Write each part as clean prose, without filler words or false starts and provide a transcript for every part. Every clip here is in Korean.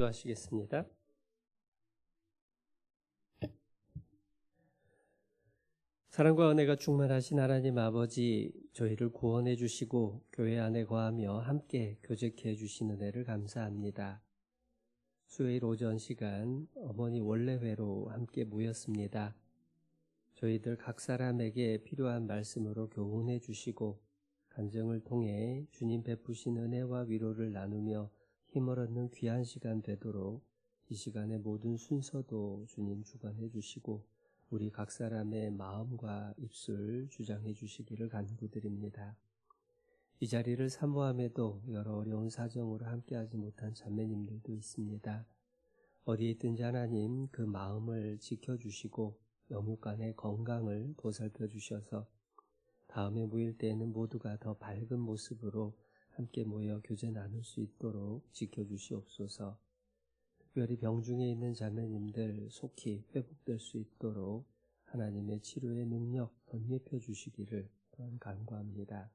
기도하시겠습니다. 사랑과 은혜가 충만하신 하나님 아버지, 저희를 구원해 주시고 교회 안에 거하며 함께 교제케 해주신 은혜를 감사합니다. 수요일 오전 시간 어머니 원래회로 함께 모였습니다. 저희들 각 사람에게 필요한 말씀으로 교훈해 주시고 간증을 통해 주님 베푸신 은혜와 위로를 나누며 힘을 얻는 귀한 시간 되도록 이 시간의 모든 순서도 주님 주관해 주시고 우리 각 사람의 마음과 입술 주장해 주시기를 간구드립니다. 이 자리를 사모함에도 여러 어려운 사정으로 함께하지 못한 자매님들도 있습니다. 어디에 있든지 하나님 그 마음을 지켜주시고 영육간의 건강을 보살펴 주셔서 다음에 모일 때에는 모두가 더 밝은 모습으로 함께 모여 교제 나눌 수 있도록 지켜주시옵소서. 특별히 병중에 있는 자매님들 속히 회복될 수 있도록 하나님의 치료의 능력 덧입혀 주시기를 또한 간구합니다.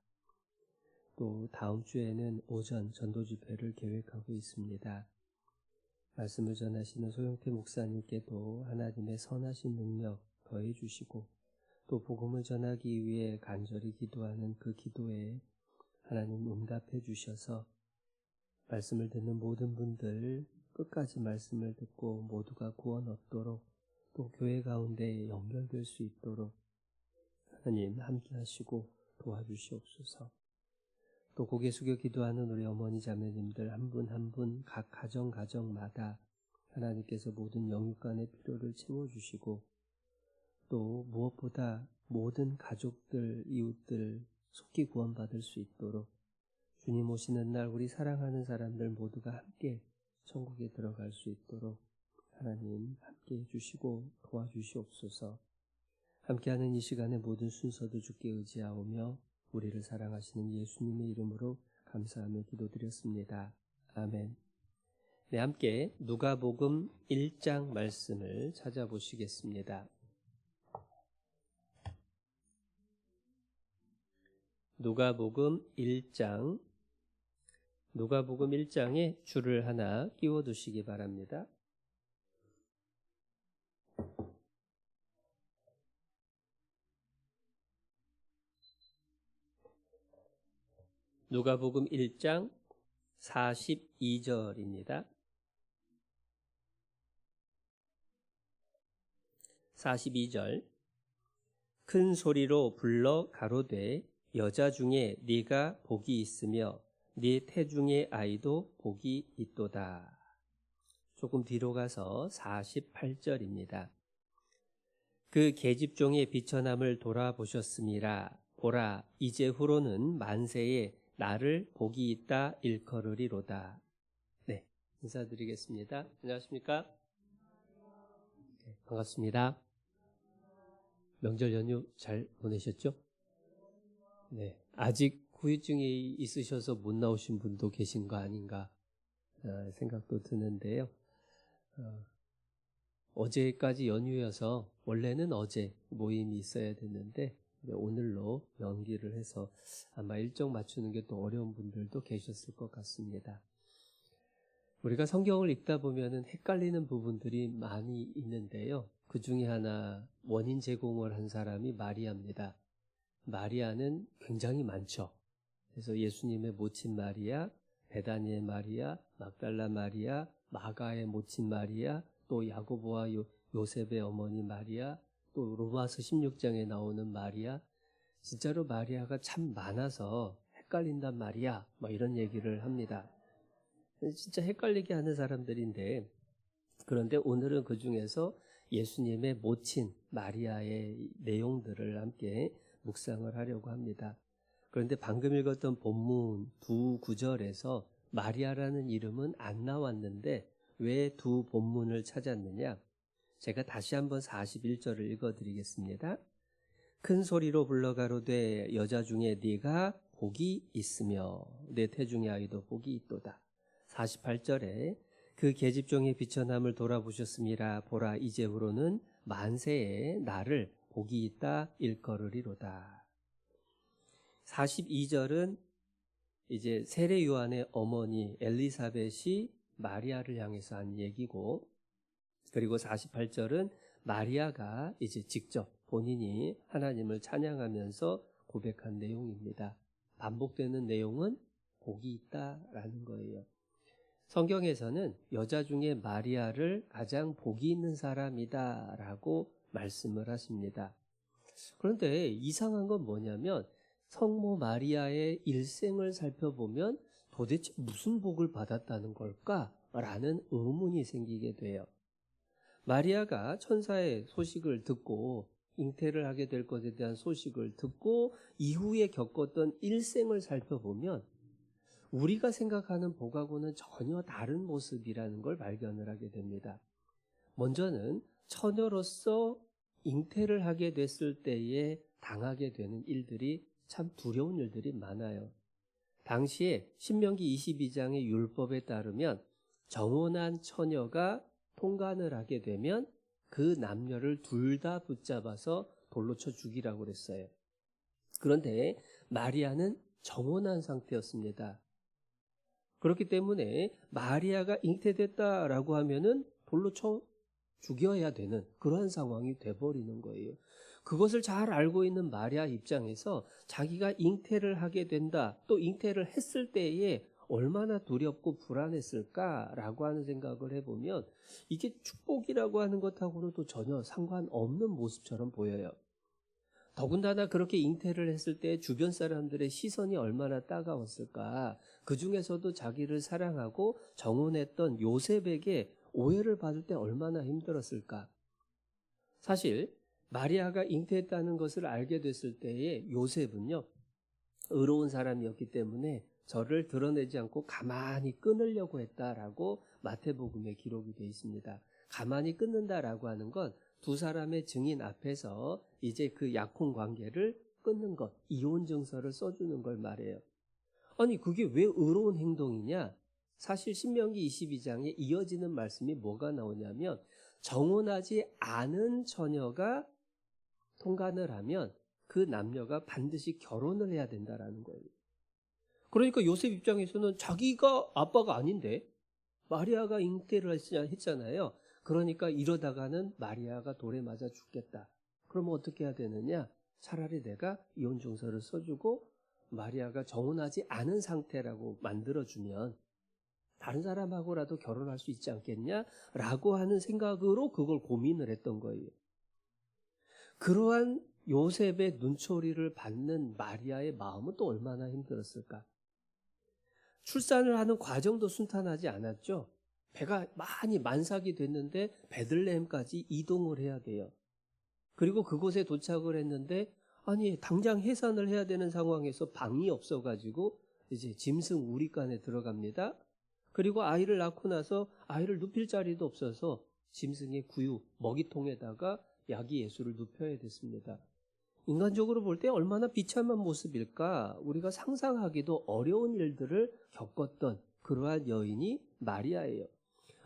또 다음 주에는 오전 전도 집회를 계획하고 있습니다. 말씀을 전하시는 소영태 목사님께도 하나님의 선하신 능력 더해 주시고 또 복음을 전하기 위해 간절히 기도하는 그 기도에 하나님 응답해 주셔서 말씀을 듣는 모든 분들 끝까지 말씀을 듣고 모두가 구원 얻도록 또 교회 가운데 연결될 수 있도록 하나님 함께 하시고 도와주시옵소서. 또 고개 숙여 기도하는 우리 어머니 자매님들 한 분 한 분 각 가정마다 하나님께서 모든 영육간의 필요를 채워주시고 또 무엇보다 모든 가족들, 이웃들 속히 구원받을 수 있도록 주님 오시는 날 우리 사랑하는 사람들 모두가 함께 천국에 들어갈 수 있도록 하나님 함께 해주시고 도와주시옵소서. 함께하는 이 시간의 모든 순서도 주께 의지하오며 우리를 사랑하시는 예수님의 이름으로 감사하며 기도드렸습니다. 아멘. 네, 함께 누가복음 1장 말씀을 찾아보시겠습니다. 누가복음 1장에 줄을 하나 끼워두시기 바랍니다. 누가복음 1장 42절입니다. 42절 큰 소리로 불러 가로되 여자 중에 네가 복이 있으며 네 태중의 아이도 복이 있도다. 조금 뒤로 가서 48절입니다. 그 계집종의 비천함을 돌아보셨음이라. 보라, 이제후로는 만세에 나를 복이 있다 일컬으리로다. 네, 인사드리겠습니다. 안녕하십니까? 네, 반갑습니다. 명절 연휴 잘 보내셨죠? 네, 아직 후유증이 있으셔서 못 나오신 분도 계신 거 아닌가 생각도 드는데요. 어제까지 연휴여서 원래는 어제 모임이 있어야 됐는데 오늘로 연기를 해서 아마 일정 맞추는 게 또 어려운 분들도 계셨을 것 같습니다. 우리가 성경을 읽다 보면은 헷갈리는 부분들이 많이 있는데요. 그 중에 하나 원인 제공을 한 사람이 마리아입니다. 마리아는 굉장히 많죠. 그래서 예수님의 모친 마리아, 베다니의 마리아, 막달라 마리아, 마가의 모친 마리아, 또 야고보와 요셉의 어머니 마리아, 또 로마서 16장에 나오는 마리아, 진짜로 마리아가 참 많아서 헷갈린단 말이야, 이런 얘기를 합니다. 진짜 헷갈리게 하는 사람들인데, 그런데 오늘은 그 중에서 예수님의 모친 마리아의 내용들을 함께 묵상을 하려고 합니다. 그런데 방금 읽었던 본문 두 구절에서 마리아라는 이름은 안 나왔는데 왜 두 본문을 찾았느냐? 제가 다시 한번 41절을 읽어드리겠습니다. 큰 소리로 불러 가로되 여자 중에 네가 복이 있으며 내 태중의 아이도 복이 있도다. 48절에 그 계집종의 비천함을 돌아보셨음이라. 보라, 이제후로는 만세에 나를 복이 있다 일컬으리로다. 42절은 이제 세례 요한의 어머니 엘리사벳이 마리아를 향해서 한 얘기고, 그리고 48절은 마리아가 이제 직접 본인이 하나님을 찬양하면서 고백한 내용입니다. 반복되는 내용은 복이 있다라는 거예요. 성경에서는 여자 중에 마리아를 가장 복이 있는 사람이다라고 말씀을 하십니다. 그런데 이상한 건 뭐냐면 성모 마리아의 일생을 살펴보면 도대체 무슨 복을 받았다는 걸까라는 의문이 생기게 돼요. 마리아가 천사의 소식을 듣고 잉태를 하게 될 것에 대한 소식을 듣고 이후에 겪었던 일생을 살펴보면 우리가 생각하는 복하고는 전혀 다른 모습이라는 걸 발견을 하게 됩니다. 먼저는 처녀로서 잉태를 하게 됐을 때에 당하게 되는 일들이 참 두려운 일들이 많아요. 당시에 신명기 22장의 율법에 따르면 정혼한 처녀가 통간을 하게 되면 그 남녀를 둘 다 붙잡아서 돌로 쳐 죽이라고 그랬어요. 그런데 마리아는 정혼한 상태였습니다. 그렇기 때문에 마리아가 잉태됐다라고 하면은 돌로 쳐 죽여야 되는 그러한 상황이 돼버리는 거예요. 그것을 잘 알고 있는 마리아 입장에서 자기가 잉태를 하게 된다, 또 잉태를 했을 때에 얼마나 두렵고 불안했을까라고 하는 생각을 해보면 이게 축복이라고 하는 것하고는 또 전혀 상관없는 모습처럼 보여요. 더군다나 그렇게 잉태를 했을 때 주변 사람들의 시선이 얼마나 따가웠을까. 그 중에서도 자기를 사랑하고 정혼했던 요셉에게 오해를 받을 때 얼마나 힘들었을까. 사실 마리아가 잉태했다는 것을 알게 됐을 때에 요셉은요, 의로운 사람이었기 때문에 저를 드러내지 않고 가만히 끊으려고 했다라고 마태복음에 기록이 되어 있습니다. 가만히 끊는다라고 하는 건 두 사람의 증인 앞에서 이제 그 약혼 관계를 끊는 것, 이혼 증서를 써주는 걸 말해요. 아니 그게 왜 의로운 행동이냐? 사실 신명기 22장에 이어지는 말씀이 뭐가 나오냐면 정혼하지 않은 처녀가 통간을 하면 그 남녀가 반드시 결혼을 해야 된다라는 거예요. 그러니까 요셉 입장에서는 자기가 아빠가 아닌데 마리아가 잉태를 했잖아요. 그러니까 이러다가는 마리아가 돌에 맞아 죽겠다. 그러면 어떻게 해야 되느냐? 차라리 내가 이혼 증서를 써주고 마리아가 정혼하지 않은 상태라고 만들어주면 다른 사람하고라도 결혼할 수 있지 않겠냐라고 하는 생각으로 그걸 고민을 했던 거예요. 그러한 요셉의 눈초리를 받는 마리아의 마음은 또 얼마나 힘들었을까? 출산을 하는 과정도 순탄하지 않았죠. 배가 많이 만삭이 됐는데 베들레헴까지 이동을 해야 돼요. 그리고 그곳에 도착을 했는데 아니 당장 해산을 해야 되는 상황에서 방이 없어가지고 이제 짐승 우리간에 들어갑니다. 그리고 아이를 낳고 나서 아이를 눕힐 자리도 없어서 짐승의 구유, 먹이통에다가 야기 예수를 눕혀야 됐습니다. 인간적으로 볼 때 얼마나 비참한 모습일까? 우리가 상상하기도 어려운 일들을 겪었던 그러한 여인이 마리아예요.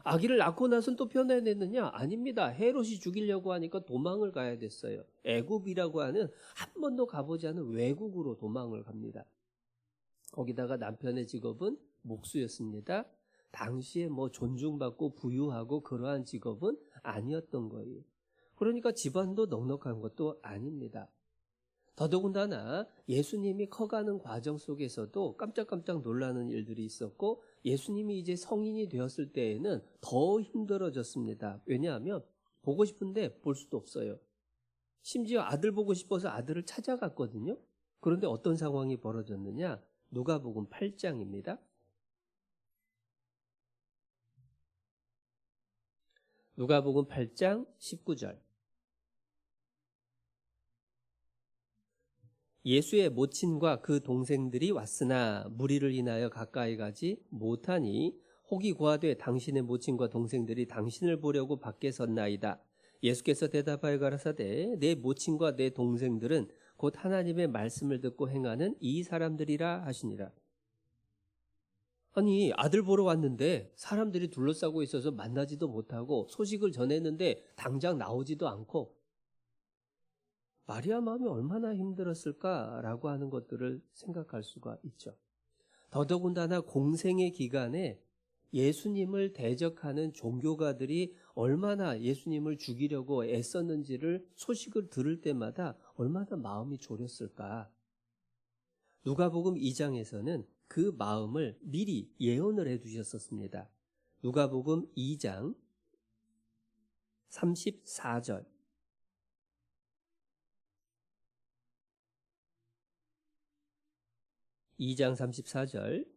아기를 낳고 나서는 또 편해냈느냐? 아닙니다. 헤롯이 죽이려고 하니까 도망을 가야 됐어요. 애굽이라고 하는 한 번도 가보지 않은 외국으로 도망을 갑니다. 거기다가 남편의 직업은 목수였습니다. 당시에 뭐 존중받고 부유하고 그러한 직업은 아니었던 거예요. 그러니까 집안도 넉넉한 것도 아닙니다. 더더군다나 예수님이 커가는 과정 속에서도 깜짝깜짝 놀라는 일들이 있었고 예수님이 이제 성인이 되었을 때에는 더 힘들어졌습니다. 왜냐하면 보고 싶은데 볼 수도 없어요. 심지어 아들 보고 싶어서 아들을 찾아갔거든요. 그런데 어떤 상황이 벌어졌느냐? 누가복음 8장입니다. 누가복음 8장 19절. 예수의 모친과 그 동생들이 왔으나 무리를 인하여 가까이 가지 못하니 혹이 고하되 당신의 모친과 동생들이 당신을 보려고 밖에 섰나이다. 예수께서 대답하여 가라사대 내 모친과 내 동생들은 곧 하나님의 말씀을 듣고 행하는 이 사람들이라 하시니라. 아니 아들 보러 왔는데 사람들이 둘러싸고 있어서 만나지도 못하고 소식을 전했는데 당장 나오지도 않고 마리아 마음이 얼마나 힘들었을까라고 하는 것들을 생각할 수가 있죠. 더더군다나 공생의 기간에 예수님을 대적하는 종교가들이 얼마나 예수님을 죽이려고 애썼는지를 소식을 들을 때마다 얼마나 마음이 졸였을까. 누가복음 2장에서는 그 마음을 미리 예언을 해두셨었습니다. 누가복음 2장 34절. 2장 34절.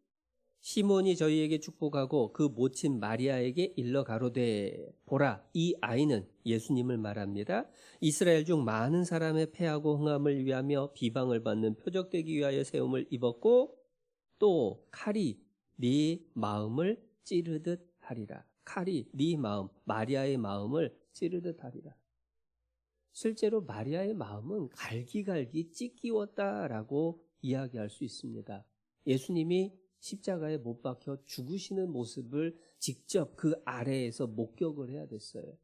시몬이 저희에게 축복하고 그 모친 마리아에게 일러 가로되 보라 이 아이는 예수님을 말합니다. 이스라엘 중 많은 사람의 패하고 흥함을 위하며 비방을 받는 표적되기 위하여 세움을 입었고 또 칼이 네 마음을 찌르듯 하리라. 칼이 네 마음, 마리아의 마음을 찌르듯 하리라. 실제로 마리아의 마음은 갈기갈기 찢기웠다라고 이야기할 수 있습니다. 예수님이 십자가에 못 박혀 죽으시는 모습을 직접 그 아래에서 목격을 해야 됐어요.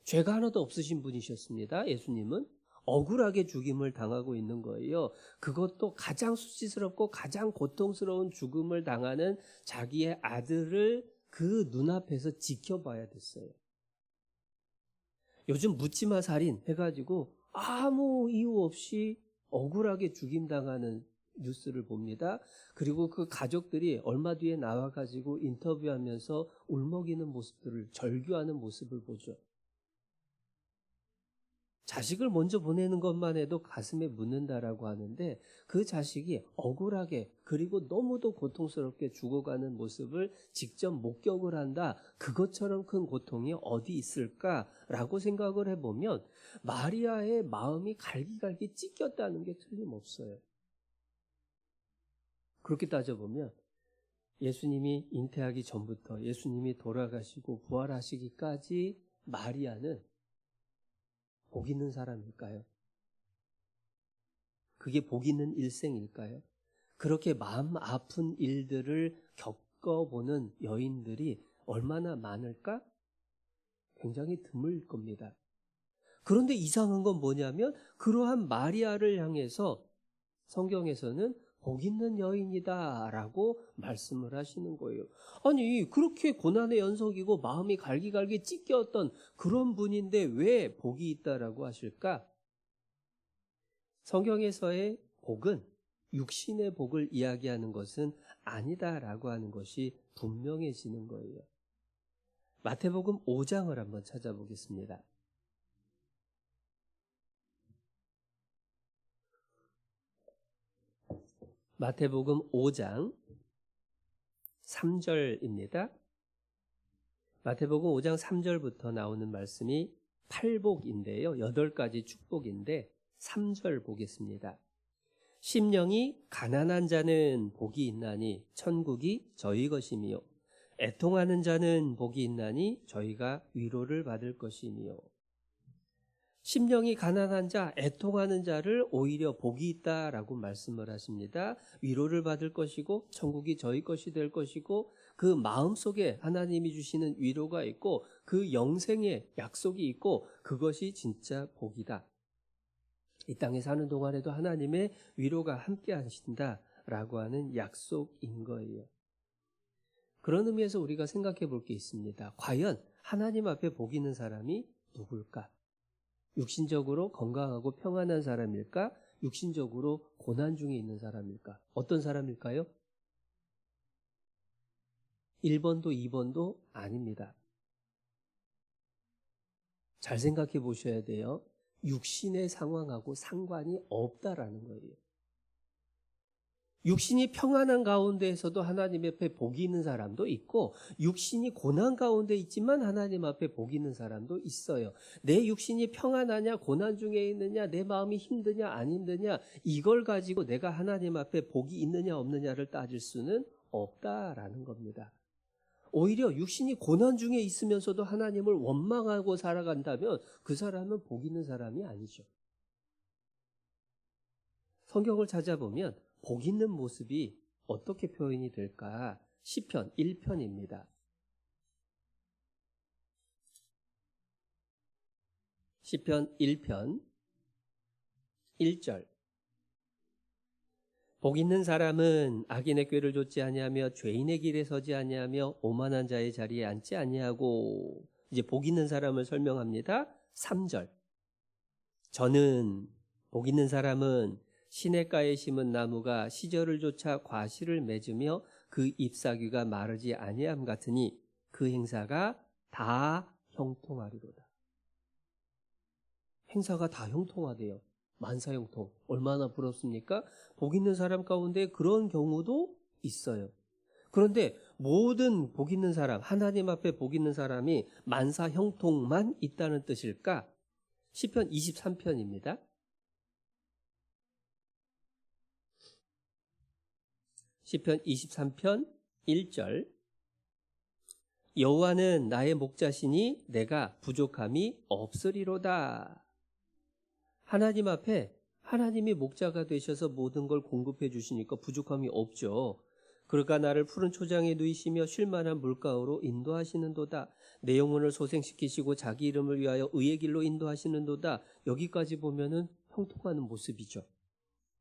죄가 하나도 없으신 분이셨습니다. 예수님은 억울하게 죽임을 당하고 있는 거예요. 그것도 가장 수치스럽고 가장 고통스러운 죽음을 당하는 자기의 아들을 그 눈앞에서 지켜봐야 됐어요. 요즘 묻지마 살인 해가지고 아무 이유 없이 억울하게 죽임당하는 뉴스를 봅니다. 그리고 그 가족들이 얼마 뒤에 나와가지고 인터뷰하면서 울먹이는 모습들을 절규하는 모습을 보죠. 자식을 먼저 보내는 것만 해도 가슴에 묻는다라고 하는데 그 자식이 억울하게 그리고 너무도 고통스럽게 죽어가는 모습을 직접 목격을 한다. 그것처럼 큰 고통이 어디 있을까라고 생각을 해보면 마리아의 마음이 갈기갈기 찢겼다는 게 틀림없어요. 그렇게 따져보면 예수님이 잉태하기 전부터 예수님이 돌아가시고 부활하시기까지 마리아는 복 있는 사람일까요? 그게 복 있는 일생일까요? 그렇게 마음 아픈 일들을 겪어보는 여인들이 얼마나 많을까? 굉장히 드물 겁니다. 그런데 이상한 건 뭐냐면 그러한 마리아를 향해서 성경에서는 복 있는 여인이다 라고 말씀을 하시는 거예요. 아니 그렇게 고난의 연속이고 마음이 갈기갈기 찢겼던 그런 분인데 왜 복이 있다라고 하실까? 성경에서의 복은 육신의 복을 이야기하는 것은 아니다라고 하는 것이 분명해지는 거예요. 마태복음 5장을 한번 찾아보겠습니다. 마태복음 5장 3절입니다. 마태복음 5장 3절부터 나오는 말씀이 팔복인데요. 8가지 축복인데 3절 보겠습니다. 심령이 가난한 자는 복이 있나니 천국이 저희 것이며 애통하는 자는 복이 있나니 저희가 위로를 받을 것이며 심령이 가난한 자, 애통하는 자를 오히려 복이 있다라고 말씀을 하십니다. 위로를 받을 것이고 천국이 저희 것이 될 것이고 그 마음속에 하나님이 주시는 위로가 있고 그 영생의 약속이 있고 그것이 진짜 복이다. 이 땅에 사는 동안에도 하나님의 위로가 함께 하신다라고 하는 약속인 거예요. 그런 의미에서 우리가 생각해 볼 게 있습니다. 과연 하나님 앞에 복 있는 사람이 누굴까? 육신적으로 건강하고 평안한 사람일까? 육신적으로 고난 중에 있는 사람일까? 어떤 사람일까요? 1번도 2번도 아닙니다. 잘 생각해 보셔야 돼요. 육신의 상황하고 상관이 없다라는 거예요. 육신이 평안한 가운데에서도 하나님 앞에 복이 있는 사람도 있고 육신이 고난 가운데 있지만 하나님 앞에 복이 있는 사람도 있어요. 내 육신이 평안하냐 고난 중에 있느냐 내 마음이 힘드냐 안 힘드냐 이걸 가지고 내가 하나님 앞에 복이 있느냐 없느냐를 따질 수는 없다라는 겁니다. 오히려 육신이 고난 중에 있으면서도 하나님을 원망하고 살아간다면 그 사람은 복 있는 사람이 아니죠. 성경을 찾아보면 복 있는 모습이 어떻게 표현이 될까? 시편 1편입니다. 시편 1편 1절 복 있는 사람은 악인의 꾀를 좇지 아니하며 죄인의 길에 서지 아니하며 오만한 자의 자리에 앉지 아니하고. 이제 복 있는 사람을 설명합니다. 3절. 저는 복 있는 사람은 시냇가에 심은 나무가 시절을 쫓아 과실을 맺으며 그 잎사귀가 마르지 아니함 같으니 그 행사가 다 형통하리로다. 행사가 다 형통하대요. 만사형통. 얼마나 부럽습니까? 복 있는 사람 가운데 그런 경우도 있어요. 그런데 모든 복 있는 사람, 하나님 앞에 복 있는 사람이 만사형통만 있다는 뜻일까? 시편 23편입니다. 시편 23편 1절. 여호와는 나의 목자시니 내가 부족함이 없으리로다. 하나님 앞에 하나님이 목자가 되셔서 모든 걸 공급해 주시니까 부족함이 없죠. 그러니까 나를 푸른 초장에 누이시며 쉴만한 물가로 인도하시는도다. 내 영혼을 소생시키시고 자기 이름을 위하여 의의 길로 인도하시는도다. 여기까지 보면은 형통하는 모습이죠.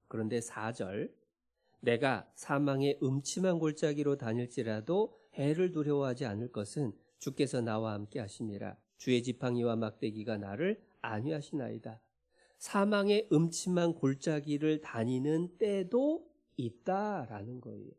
그런데 4절. 내가 사망의 음침한 골짜기로 다닐지라도 해를 두려워하지 않을 것은 주께서 나와 함께 하심이라. 주의 지팡이와 막대기가 나를 안위하시나이다. 사망의 음침한 골짜기를 다니는 때도 있다라는 거예요.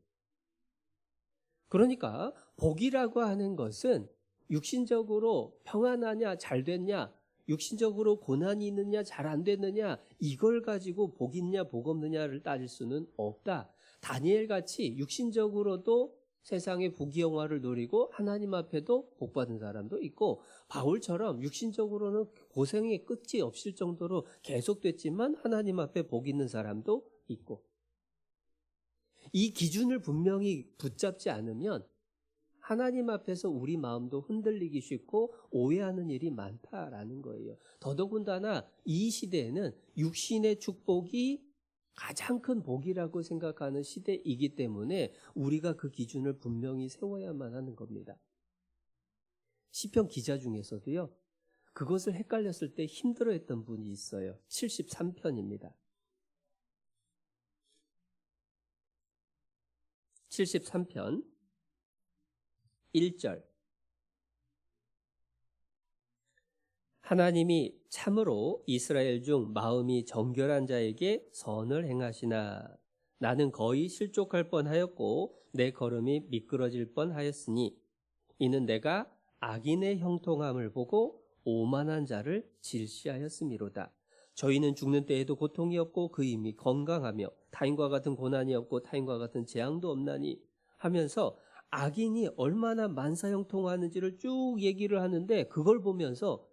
그러니까 복이라고 하는 것은 육신적으로 평안하냐 잘 됐냐, 육신적으로 고난이 있느냐 잘 안 됐느냐, 이걸 가지고 복 있냐 복 없느냐를 따질 수는 없다. 다니엘같이 육신적으로도 세상의 부귀영화를 누리고 하나님 앞에도 복받은 사람도 있고, 바울처럼 육신적으로는 고생의 끝이 없을 정도로 계속됐지만 하나님 앞에 복 있는 사람도 있고, 이 기준을 분명히 붙잡지 않으면 하나님 앞에서 우리 마음도 흔들리기 쉽고 오해하는 일이 많다라는 거예요. 더더군다나 이 시대에는 육신의 축복이 가장 큰 복이라고 생각하는 시대이기 때문에 우리가 그 기준을 분명히 세워야만 하는 겁니다. 시편 기자 중에서도요, 그것을 헷갈렸을 때 힘들어했던 분이 있어요. 73편입니다. 73편 1절. 하나님이 참으로 이스라엘 중 마음이 정결한 자에게 선을 행하시나. 나는 거의 실족할 뻔하였고 내 걸음이 미끄러질 뻔하였으니 이는 내가 악인의 형통함을 보고 오만한 자를 질시하였음이로다. 저희는 죽는 때에도 고통이 없고 그 힘이 건강하며 타인과 같은 고난이 없고 타인과 같은 재앙도 없나니 하면서 악인이 얼마나 만사형통하는지를 쭉 얘기를 하는데, 그걸 보면서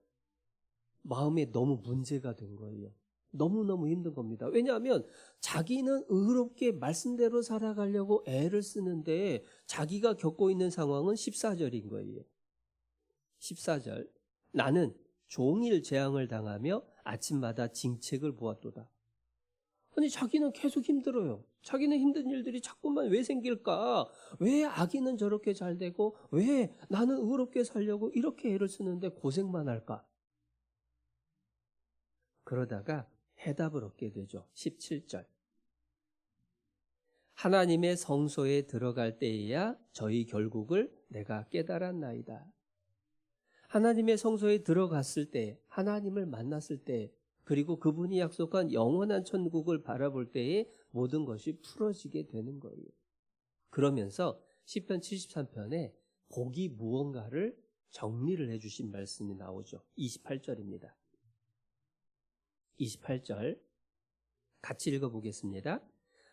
마음에 너무 문제가 된 거예요. 너무너무 힘든 겁니다. 왜냐하면 자기는 의롭게 말씀대로 살아가려고 애를 쓰는데 자기가 겪고 있는 상황은 14절인 거예요. 14절. 나는 종일 재앙을 당하며 아침마다 징책을 보았도다. 아니, 자기는 계속 힘들어요. 자기는 힘든 일들이 자꾸만 왜 생길까? 왜 악인은 저렇게 잘 되고 왜 나는 의롭게 살려고 이렇게 애를 쓰는데 고생만 할까? 그러다가 해답을 얻게 되죠. 17절. 하나님의 성소에 들어갈 때에야 저희 결국을 내가 깨달았나이다. 하나님의 성소에 들어갔을 때, 하나님을 만났을 때, 그리고 그분이 약속한 영원한 천국을 바라볼 때에 모든 것이 풀어지게 되는 거예요. 그러면서 시편 73편에 복이 무언가를 정리를 해주신 말씀이 나오죠. 28절입니다. 28절 같이 읽어보겠습니다.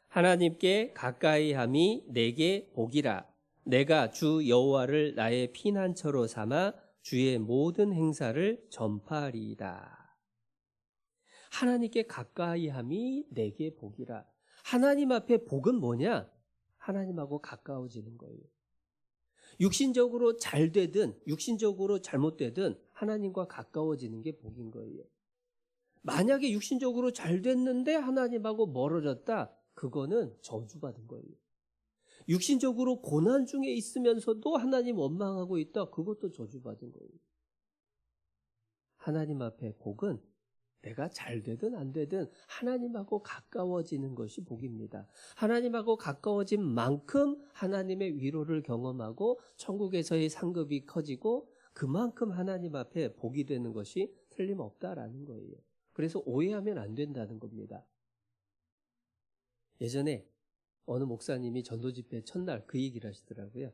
하나님께 가까이함이 내게 복이라. 내가 주 여호와를 나의 피난처로 삼아 주의 모든 행사를 전파하리이다. 하나님께 가까이함이 내게 복이라. 하나님 앞에 복은 뭐냐? 하나님하고 가까워지는 거예요. 육신적으로 잘 되든 육신적으로 잘못되든 하나님과 가까워지는 게 복인 거예요. 만약에 육신적으로 잘 됐는데 하나님하고 멀어졌다, 그거는 저주받은 거예요. 육신적으로 고난 중에 있으면서도 하나님 원망하고 있다, 그것도 저주받은 거예요. 하나님 앞에 복은 내가 잘 되든 안 되든 하나님하고 가까워지는 것이 복입니다. 하나님하고 가까워진 만큼 하나님의 위로를 경험하고 천국에서의 상급이 커지고 그만큼 하나님 앞에 복이 되는 것이 틀림없다라는 거예요. 그래서 오해하면 안 된다는 겁니다. 예전에 어느 목사님이 전도집회 첫날 그 얘기를 하시더라고요.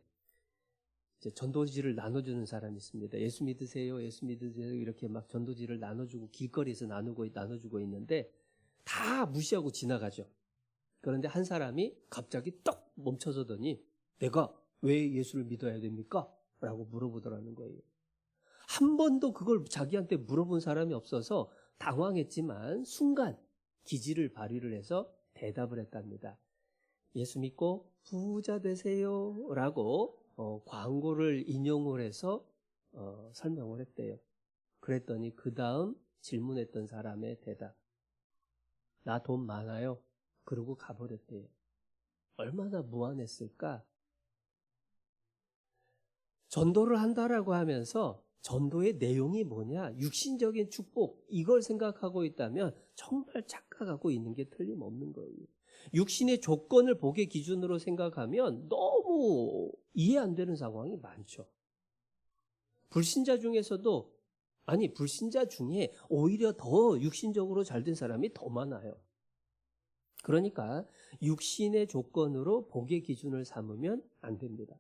이제 전도지를 나눠주는 사람이 있습니다. 예수 믿으세요, 예수 믿으세요 이렇게 막 전도지를 나눠주고 길거리에서 나눠주고 있는데 다 무시하고 지나가죠. 그런데 한 사람이 갑자기 떡 멈춰서더니 내가 왜 예수를 믿어야 됩니까? 라고 물어보더라는 거예요. 한 번도 그걸 자기한테 물어본 사람이 없어서 당황했지만 순간 기지를 발휘를 해서 대답을 했답니다. 예수 믿고 부자 되세요 라고 광고를 인용을 해서 설명을 했대요. 그랬더니 그 다음 질문했던 사람의 대답. 나 돈 많아요. 그러고 가버렸대요. 얼마나 무안했을까? 전도를 한다라고 하면서 전도의 내용이 뭐냐? 육신적인 축복, 이걸 생각하고 있다면 정말 착각하고 있는 게 틀림없는 거예요. 육신의 조건을 복의 기준으로 생각하면 너무 이해 안 되는 상황이 많죠. 불신자 중에서도, 불신자 중에 오히려 더 육신적으로 잘된 사람이 더 많아요. 그러니까 육신의 조건으로 복의 기준을 삼으면 안 됩니다.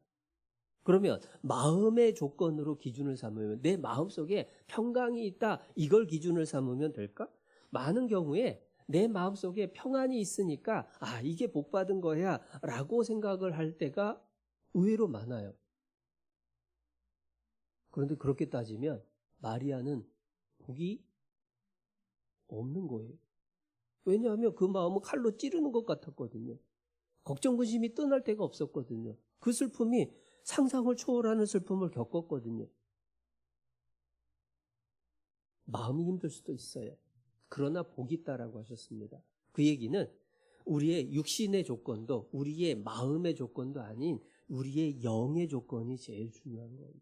그러면 마음의 조건으로 기준을 삼으면 내 마음속에 평강이 있다, 이걸 기준을 삼으면 될까? 많은 경우에 내 마음속에 평안이 있으니까 이게 복받은 거야 라고 생각을 할 때가 의외로 많아요. 그런데 그렇게 따지면 마리아는 복이 없는 거예요. 왜냐하면 그 마음은 칼로 찌르는 것 같았거든요. 걱정 근심이 떠날 데가 없었거든요. 그 슬픔이 상상을 초월하는 슬픔을 겪었거든요. 마음이 힘들 수도 있어요. 그러나 복이 있다라고 하셨습니다. 그 얘기는 우리의 육신의 조건도 우리의 마음의 조건도 아닌 우리의 영의 조건이 제일 중요한 거예요.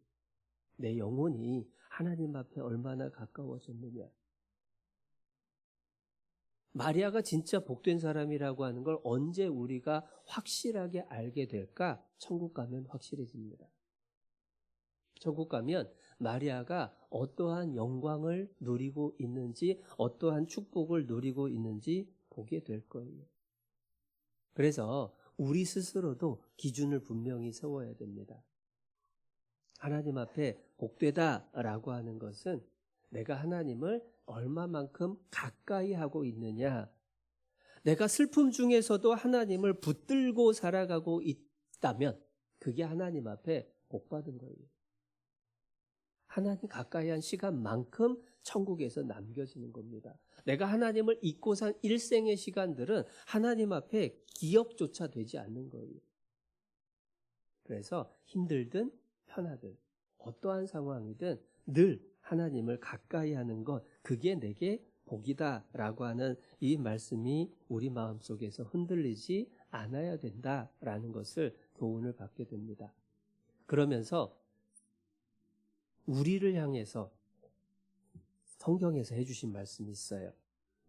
내 영혼이 하나님 앞에 얼마나 가까워졌느냐. 마리아가 진짜 복된 사람이라고 하는 걸 언제 우리가 확실하게 알게 될까? 천국 가면 확실해집니다. 천국 가면 마리아가 어떠한 영광을 누리고 있는지, 어떠한 축복을 누리고 있는지 보게 될 거예요. 그래서 우리 스스로도 기준을 분명히 세워야 됩니다. 하나님 앞에 복되다라고 하는 것은 내가 하나님을 얼마만큼 가까이 하고 있느냐, 내가 슬픔 중에서도 하나님을 붙들고 살아가고 있다면 그게 하나님 앞에 복받은 거예요. 하나님 가까이 한 시간만큼 천국에서 남겨지는 겁니다. 내가 하나님을 잊고 산 일생의 시간들은 하나님 앞에 기억조차 되지 않는 거예요. 그래서 힘들든 편하든 어떠한 상황이든 늘 하나님을 가까이 하는 것, 그게 내게 복이다라고 하는 이 말씀이 우리 마음속에서 흔들리지 않아야 된다라는 것을 교훈을 받게 됩니다. 그러면서 우리를 향해서 성경에서 해주신 말씀이 있어요.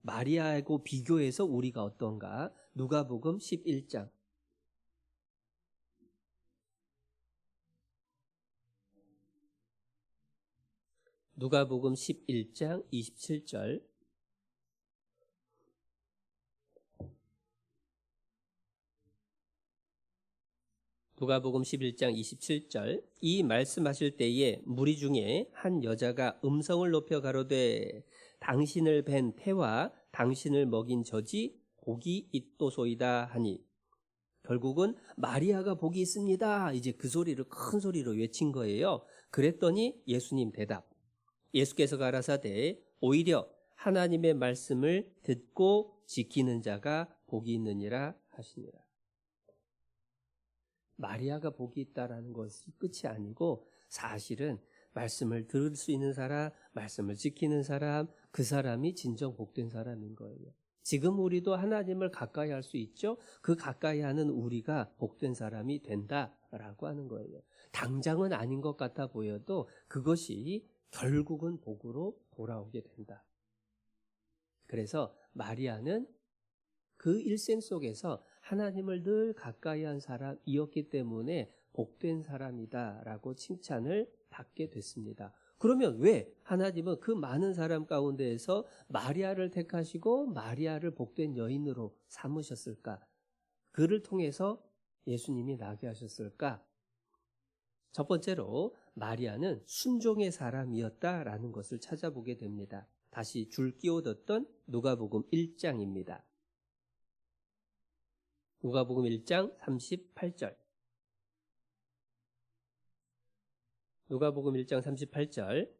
마리아하고 비교해서 우리가 어떤가? 누가복음 11장. 누가복음 11장 27절. 누가복음 11장 27절. 이 말씀하실 때에 무리 중에 한 여자가 음성을 높여 가로되 당신을 뵌 태와 당신을 먹인 젖이 복이 있도소이다 하니, 결국은 마리아가 복이 있습니다. 이제 그 소리를 큰 소리로 외친 거예요. 그랬더니 예수님 대답. 예수께서 가라사대 오히려 하나님의 말씀을 듣고 지키는 자가 복이 있느니라 하시니라. 마리아가 복이 있다라는 것이 끝이 아니고 사실은 말씀을 들을 수 있는 사람, 말씀을 지키는 사람, 그 사람이 진정 복된 사람인 거예요. 지금 우리도 하나님을 가까이 할 수 있죠. 그 가까이 하는 우리가 복된 사람이 된다라고 하는 거예요. 당장은 아닌 것 같아 보여도 그것이 결국은 복으로 돌아오게 된다. 그래서 마리아는 그 일생 속에서 하나님을 늘 가까이 한 사람이었기 때문에 복된 사람이다라고 칭찬을 받게 됐습니다. 그러면 왜 하나님은 그 많은 사람 가운데에서 마리아를 택하시고 마리아를 복된 여인으로 삼으셨을까? 그를 통해서 예수님이 나게 하셨을까? 첫 번째로 마리아는 순종의 사람이었다라는 것을 찾아보게 됩니다. 다시 줄 끼워뒀던 누가복음 1장입니다. 누가복음 1장 38절. 누가복음 1장 38절.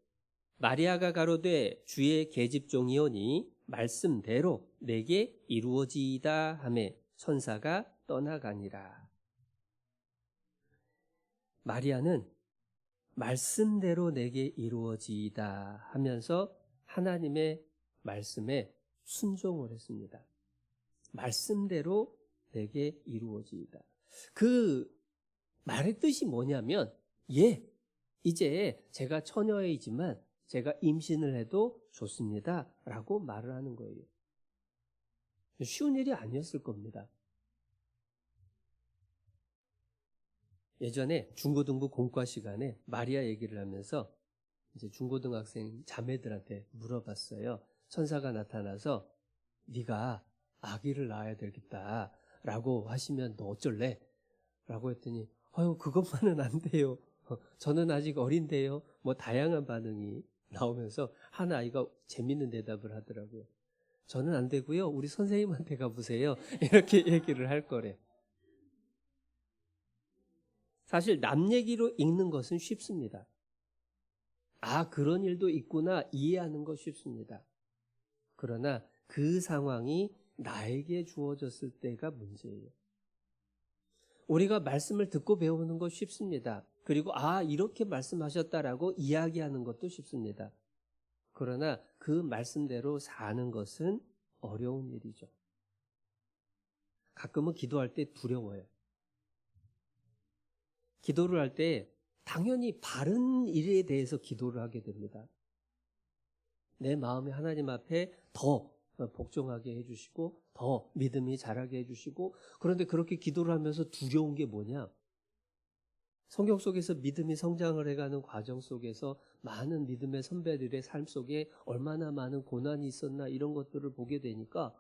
마리아가 가로되 주의 계집종이오니 말씀대로 내게 이루어지이다 하매 천사가 떠나가니라. 마리아는 말씀대로 내게 이루어지이다 하면서 하나님의 말씀에 순종을 했습니다. 말씀대로 내게 이루어지이다. 그 말의 뜻이 뭐냐면, 이제 제가 처녀이지만 제가 임신을 해도 좋습니다 라고 말을 하는 거예요. 쉬운 일이 아니었을 겁니다. 예전에 중고등부 공과 시간에 마리아 얘기를 하면서 이제 중고등학생 자매들한테 물어봤어요. 천사가 나타나서 네가 아기를 낳아야 되겠다 라고 하시면 너 어쩔래? 라고 했더니 그것만은 안 돼요. 저는 아직 어린데요. 뭐 다양한 반응이 나오면서 한 아이가 재밌는 대답을 하더라고요. 저는 안 되고요. 우리 선생님한테 가보세요. 이렇게 얘기를 할 거래. 사실 남 얘기로 읽는 것은 쉽습니다. 그런 일도 있구나 이해하는 거 쉽습니다. 그러나 그 상황이 나에게 주어졌을 때가 문제예요. 우리가 말씀을 듣고 배우는 거 쉽습니다. 그리고 이렇게 말씀하셨다라고 이야기하는 것도 쉽습니다. 그러나 그 말씀대로 사는 것은 어려운 일이죠. 가끔은 기도할 때 두려워요. 기도를 할 때 당연히 바른 일에 대해서 기도를 하게 됩니다. 내 마음이 하나님 앞에 더 복종하게 해주시고 더 믿음이 자라게 해주시고, 그런데 그렇게 기도를 하면서 두려운 게 뭐냐? 성경 속에서 믿음이 성장을 해가는 과정 속에서 많은 믿음의 선배들의 삶 속에 얼마나 많은 고난이 있었나 이런 것들을 보게 되니까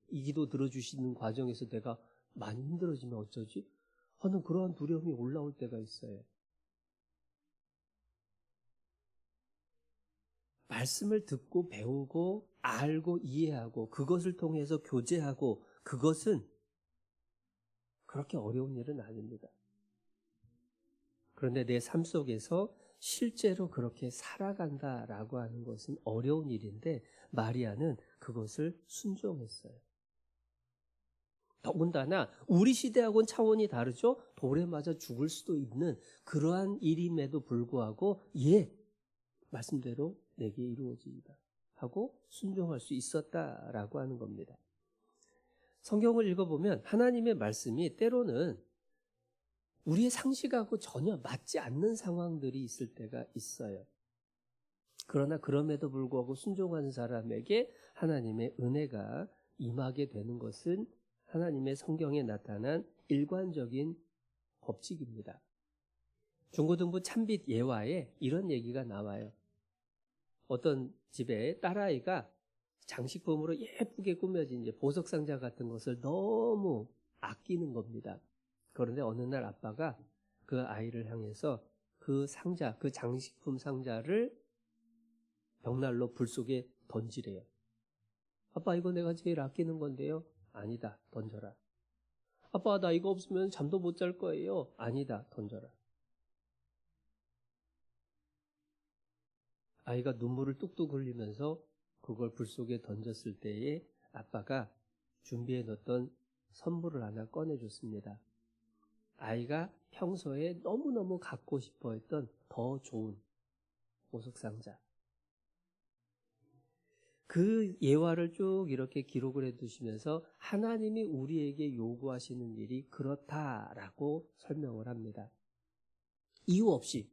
이 기도 들어주시는 과정에서 내가 많이 힘들어지면 어쩌지? 하는 그러한 두려움이 올라올 때가 있어요. 말씀을 듣고 배우고 알고 이해하고 그것을 통해서 교제하고, 그것은 그렇게 어려운 일은 아닙니다. 그런데 내 삶 속에서 실제로 그렇게 살아간다라고 하는 것은 어려운 일인데 마리아는 그것을 순종했어요. 더군다나 우리 시대하고는 차원이 다르죠. 돌에 맞아 죽을 수도 있는 그러한 일임에도 불구하고 말씀대로 내게 이루어지이다 하고 순종할 수 있었다라고 하는 겁니다. 성경을 읽어보면 하나님의 말씀이 때로는 우리의 상식하고 전혀 맞지 않는 상황들이 있을 때가 있어요. 그러나 그럼에도 불구하고 순종하는 사람에게 하나님의 은혜가 임하게 되는 것은 하나님의 성경에 나타난 일관적인 법칙입니다. 중고등부 참빛 예화에 이런 얘기가 나와요. 어떤 집에 딸아이가 장식품으로 예쁘게 꾸며진 이제 보석상자 같은 것을 너무 아끼는 겁니다. 그런데 어느 날 아빠가 그 아이를 향해서 그 상자, 그 장식품 상자를 벽난로 불 속에 던지래요. 아빠, 이거 내가 제일 아끼는 건데요. 아니다, 던져라. 아빠, 나 이거 없으면 잠도 못 잘 거예요. 아니다, 던져라. 아이가 눈물을 뚝뚝 흘리면서 그걸 불 속에 던졌을 때에 아빠가 준비해 놓았던 선물을 하나 꺼내줬습니다. 아이가 평소에 너무너무 갖고 싶어 했던 더 좋은 보석상자. 그 예화를 쭉 이렇게 기록을 해두시면서 하나님이 우리에게 요구하시는 일이 그렇다라고 설명을 합니다. 이유 없이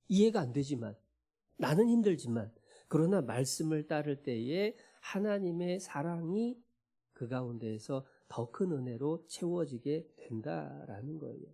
이해가 안 되지만, 나는 힘들지만, 그러나 말씀을 따를 때에 하나님의 사랑이 그 가운데에서 더 큰 은혜로 채워지게 된다라는 거예요.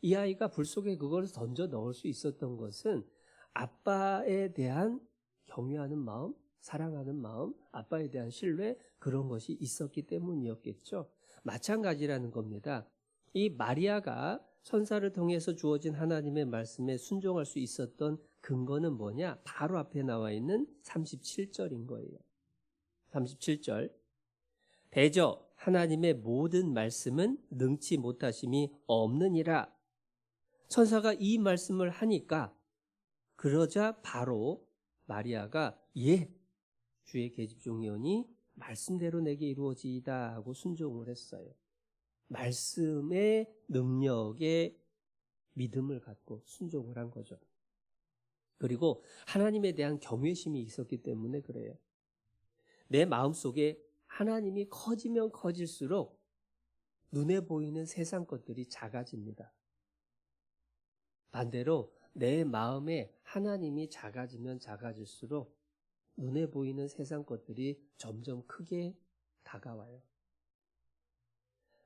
이 아이가 불 속에 그걸 던져 넣을 수 있었던 것은 아빠에 대한 경외하는 마음, 사랑하는 마음, 아빠에 대한 신뢰, 그런 것이 있었기 때문이었겠죠. 마찬가지라는 겁니다. 이 마리아가 천사를 통해서 주어진 하나님의 말씀에 순종할 수 있었던 근거는 뭐냐? 바로 앞에 나와 있는 37절인 거예요. 37절. 대저 하나님의 모든 말씀은 능치 못하심이 없느니라. 천사가 이 말씀을 하니까 그러자 바로 마리아가 예, 주의 계집종이오니 말씀대로 내게 이루어지이다 하고 순종을 했어요. 말씀의 능력에 믿음을 갖고 순종을 한 거죠. 그리고 하나님에 대한 경외심이 있었기 때문에 그래요. 내 마음속에 하나님이 커지면 커질수록 눈에 보이는 세상 것들이 작아집니다. 반대로 내 마음에 하나님이 작아지면 작아질수록 눈에 보이는 세상 것들이 점점 크게 다가와요.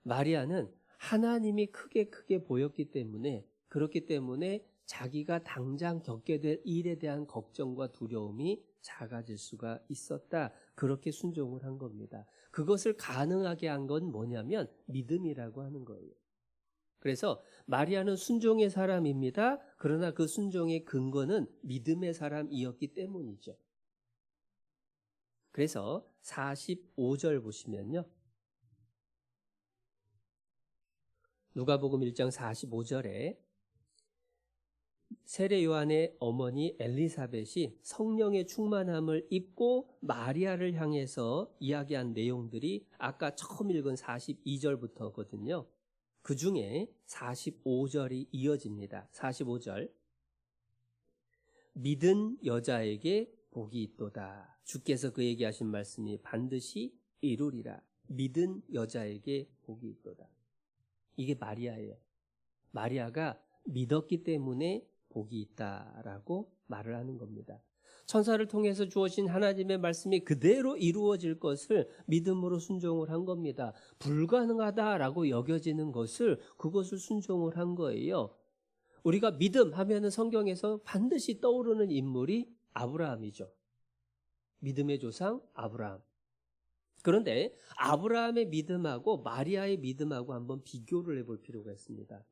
마리아는 하나님이 크게 보였기 때문에, 그렇기 때문에 자기가 당장 겪게 될 일에 대한 걱정과 두려움이 작아질 수가 있었다. 그렇게 순종을 한 겁니다. 그것을 가능하게 한 건 뭐냐면 믿음이라고 하는 거예요. 그래서 마리아는 순종의 사람입니다. 그러나 그 순종의 근거는 믿음의 사람이었기 때문이죠. 그래서 45절 보시면요. 누가복음 1장 45절에 세례 요한의 어머니 엘리사벳이 성령의 충만함을 입고 마리아를 향해서 이야기한 내용들이 아까 처음 읽은 42절부터거든요. 그 중에 45절이 이어집니다. 45절. 믿은 여자에게 복이 있도다. 주께서 그에게 하신 말씀이 반드시 이루리라. 믿은 여자에게 복이 있도다. 이게 마리아예요. 마리아가 믿었기 때문에 복이 있다라고 말을 하는 겁니다. 천사를 통해서 주어진 하나님의 말씀이 그대로 이루어질 것을 믿음으로 순종을 한 겁니다. 불가능하다라고 여겨지는 것을 그것을 순종을 한 거예요. 우리가 믿음 하면은 성경에서 반드시 떠오르는 인물이 아브라함이죠. 믿음의 조상 아브라함. 그런데 아브라함의 믿음하고 마리아의 믿음하고 한번 비교를 해볼 필요가 있습니다.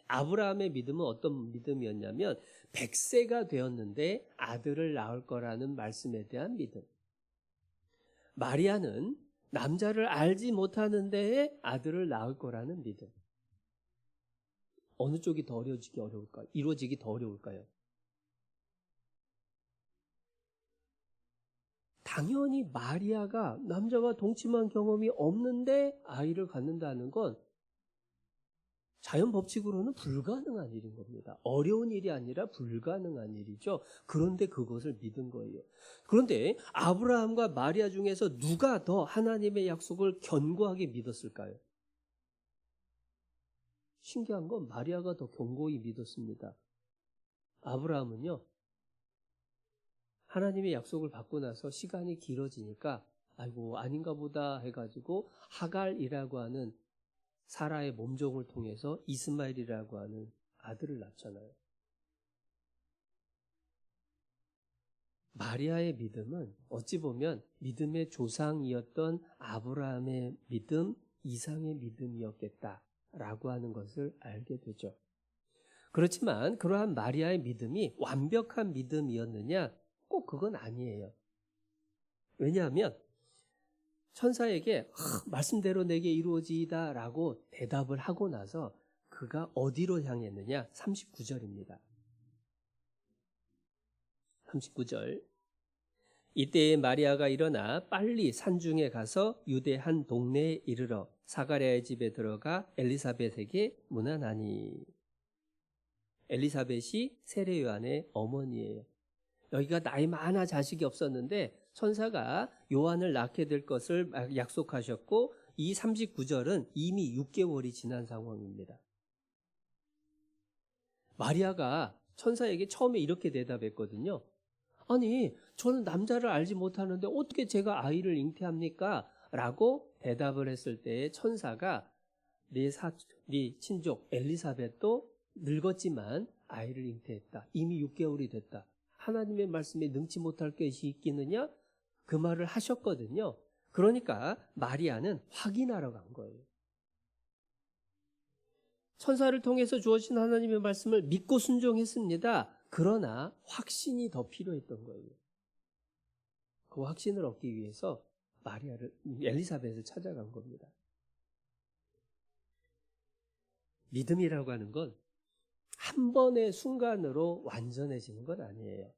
아브라함의 믿음은 어떤 믿음이었냐면 100세가 되었는데 아들을 낳을 거라는 말씀에 대한 믿음. 마리아는 남자를 알지 못하는데 아들을 낳을 거라는 믿음. 어느 쪽이 더 이루어지기 더 어려울까요? 당연히 마리아가 남자와 동침한 경험이 없는데 아이를 갖는다는 건 자연 법칙으로는 불가능한 일인 겁니다. 어려운 일이 아니라 불가능한 일이죠. 그런데 그것을 믿은 거예요. 그런데 아브라함과 마리아 중에서 누가 더 하나님의 약속을 견고하게 믿었을까요? 신기한 건 마리아가 더 견고히 믿었습니다. 아브라함은요, 하나님의 약속을 받고 나서 시간이 길어지니까 아이고 아닌가 보다 해가지고 하갈이라고 하는 사라의 몸종을 통해서 이스마엘이라고 하는 아들을 낳잖아요. 마리아의 믿음은 어찌 보면 믿음의 조상이었던 아브라함의 믿음 이상의 믿음이었겠다라고 하는 것을 알게 되죠. 그렇지만 그러한 마리아의 믿음이 완벽한 믿음이었느냐? 꼭 그건 아니에요. 왜냐하면 천사에게 말씀대로 내게 이루어지이다 라고 대답을 하고 나서 그가 어디로 향했느냐? 39절입니다. 39절. 이때에 마리아가 일어나 빨리 산중에 가서 유대 한 동네에 이르러 사가랴의 집에 들어가 엘리사벳에게 문안하니. 엘리사벳이 세례 요한의 어머니예요. 여기가 나이 많아 자식이 없었는데 천사가 요한을 낳게 될 것을 약속하셨고 이 39절은 이미 6개월이 지난 상황입니다. 마리아가 천사에게 처음에 이렇게 대답했거든요. 아니, 저는 남자를 알지 못하는데 어떻게 제가 아이를 잉태합니까? 라고 대답을 했을 때 천사가 네 친족 엘리사벳도 늙었지만 아이를 잉태했다. 이미 6개월이 됐다. 하나님의 말씀에 능치 못할 것이 있겠느냐? 그 말을 하셨거든요. 그러니까 마리아는 확인하러 간 거예요. 천사를 통해서 주어진 하나님의 말씀을 믿고 순종했습니다. 그러나 확신이 더 필요했던 거예요. 그 확신을 얻기 위해서 엘리사벳을 찾아간 겁니다. 믿음이라고 하는 건 한 번의 순간으로 완전해지는 건 아니에요.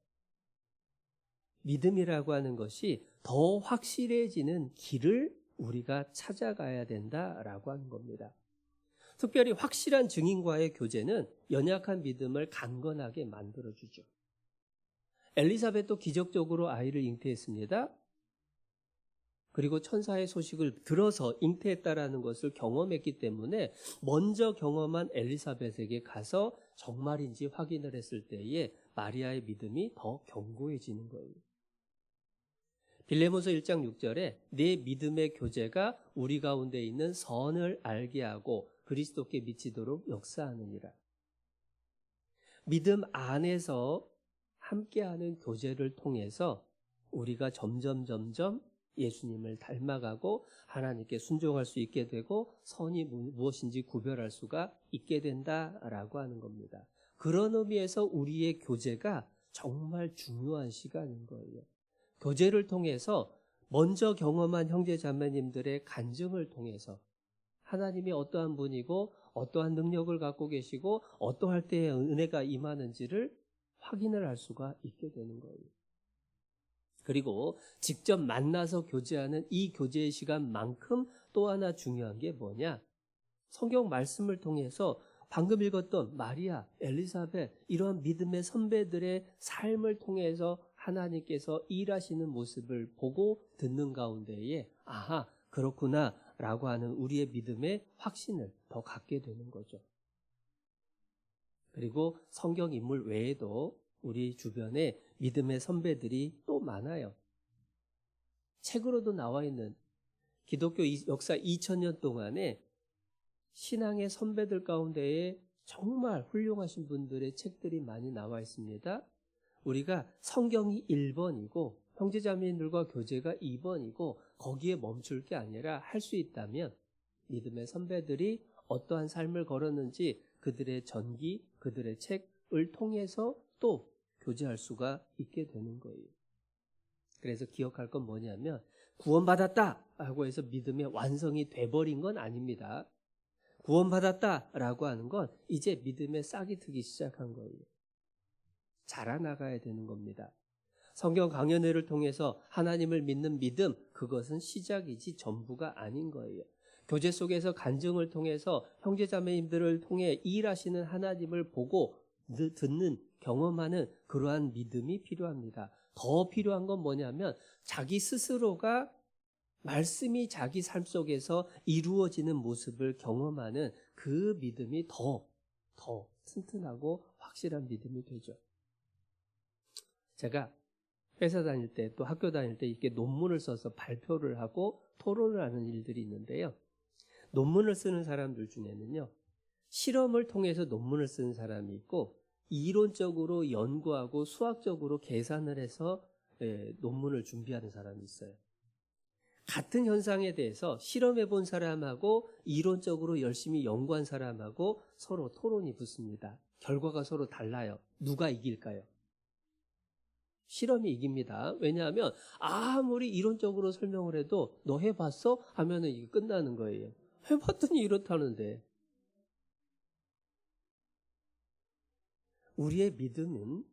믿음이라고 하는 것이 더 확실해지는 길을 우리가 찾아가야 된다라고 하는 겁니다. 특별히 확실한 증인과의 교제는 연약한 믿음을 강건하게 만들어주죠. 엘리사벳도 기적적으로 아이를 잉태했습니다. 그리고 천사의 소식을 들어서 잉태했다라는 것을 경험했기 때문에 먼저 경험한 엘리사벳에게 가서 정말인지 확인을 했을 때에 마리아의 믿음이 더 견고해지는 거예요. 빌레몬서 1장 6절에 내 믿음의 교제가 우리 가운데 있는 선을 알게 하고 그리스도께 미치도록 역사하느니라. 믿음 안에서 함께하는 교제를 통해서 우리가 점점 예수님을 닮아가고 하나님께 순종할 수 있게 되고 선이 무엇인지 구별할 수가 있게 된다라고 하는 겁니다. 그런 의미에서 우리의 교제가 정말 중요한 시간인 거예요. 교제를 통해서 먼저 경험한 형제 자매님들의 간증을 통해서 하나님이 어떠한 분이고 어떠한 능력을 갖고 계시고 어떠할 때에 은혜가 임하는지를 확인을 할 수가 있게 되는 거예요. 그리고 직접 만나서 교제하는 이 교제의 시간만큼 또 하나 중요한 게 뭐냐? 성경 말씀을 통해서 방금 읽었던 마리아, 엘리사벳 이러한 믿음의 선배들의 삶을 통해서 하나님께서 일하시는 모습을 보고 듣는 가운데에 아하, 그렇구나 라고 하는 우리의 믿음의 확신을 더 갖게 되는 거죠. 그리고 성경 인물 외에도 우리 주변에 믿음의 선배들이 또 많아요. 책으로도 나와 있는 기독교 역사 2000년 동안에 신앙의 선배들 가운데에 정말 훌륭하신 분들의 책들이 많이 나와 있습니다. 우리가 성경이 1번이고 형제자매들과 교제가 2번이고 거기에 멈출 게 아니라 할 수 있다면 믿음의 선배들이 어떠한 삶을 걸었는지 그들의 전기, 그들의 책을 통해서 또 교제할 수가 있게 되는 거예요. 그래서 기억할 건 뭐냐면 구원받았다 라고 해서 믿음의 완성이 돼버린 건 아닙니다. 구원받았다라고 하는 건 이제 믿음의 싹이 트기 시작한 거예요. 자라나가야 되는 겁니다. 성경 강연회를 통해서 하나님을 믿는 믿음, 그것은 시작이지 전부가 아닌 거예요. 교제 속에서 간증을 통해서 형제자매님들을 통해 일하시는 하나님을 보고 듣는, 경험하는 그러한 믿음이 필요합니다. 더 필요한 건 뭐냐면 자기 스스로가 말씀이 자기 삶 속에서 이루어지는 모습을 경험하는 그 믿음이 더 튼튼하고 확실한 믿음이 되죠. 제가 회사 다닐 때 또 학교 다닐 때 이렇게 논문을 써서 발표를 하고 토론을 하는 일들이 있는데요. 논문을 쓰는 사람들 중에는요. 실험을 통해서 논문을 쓰는 사람이 있고 이론적으로 연구하고 수학적으로 계산을 해서 논문을 준비하는 사람이 있어요. 같은 현상에 대해서 실험해 본 사람하고 이론적으로 열심히 연구한 사람하고 서로 토론이 붙습니다. 결과가 서로 달라요. 누가 이길까요? 실험이 이깁니다. 왜냐하면 아무리 이론적으로 설명을 해도 너 해봤어? 하면은 이게 끝나는 거예요. 해봤더니 이렇다는데. 우리의 믿음은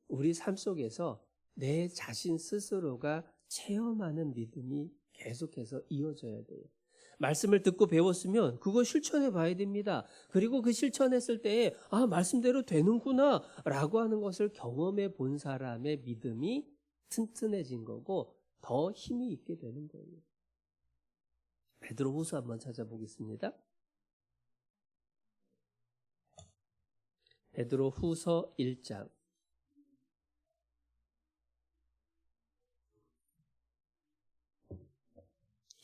우리 삶 속에서 내 자신 스스로가 체험하는 믿음이 계속해서 이어져야 돼요. 말씀을 듣고 배웠으면 그거 실천해 봐야 됩니다. 그리고 그 실천했을 때에 말씀대로 되는구나 라고 하는 것을 경험해 본 사람의 믿음이 튼튼해진 거고 더 힘이 있게 되는 거예요. 베드로후서 한번 찾아보겠습니다. 베드로후서 1장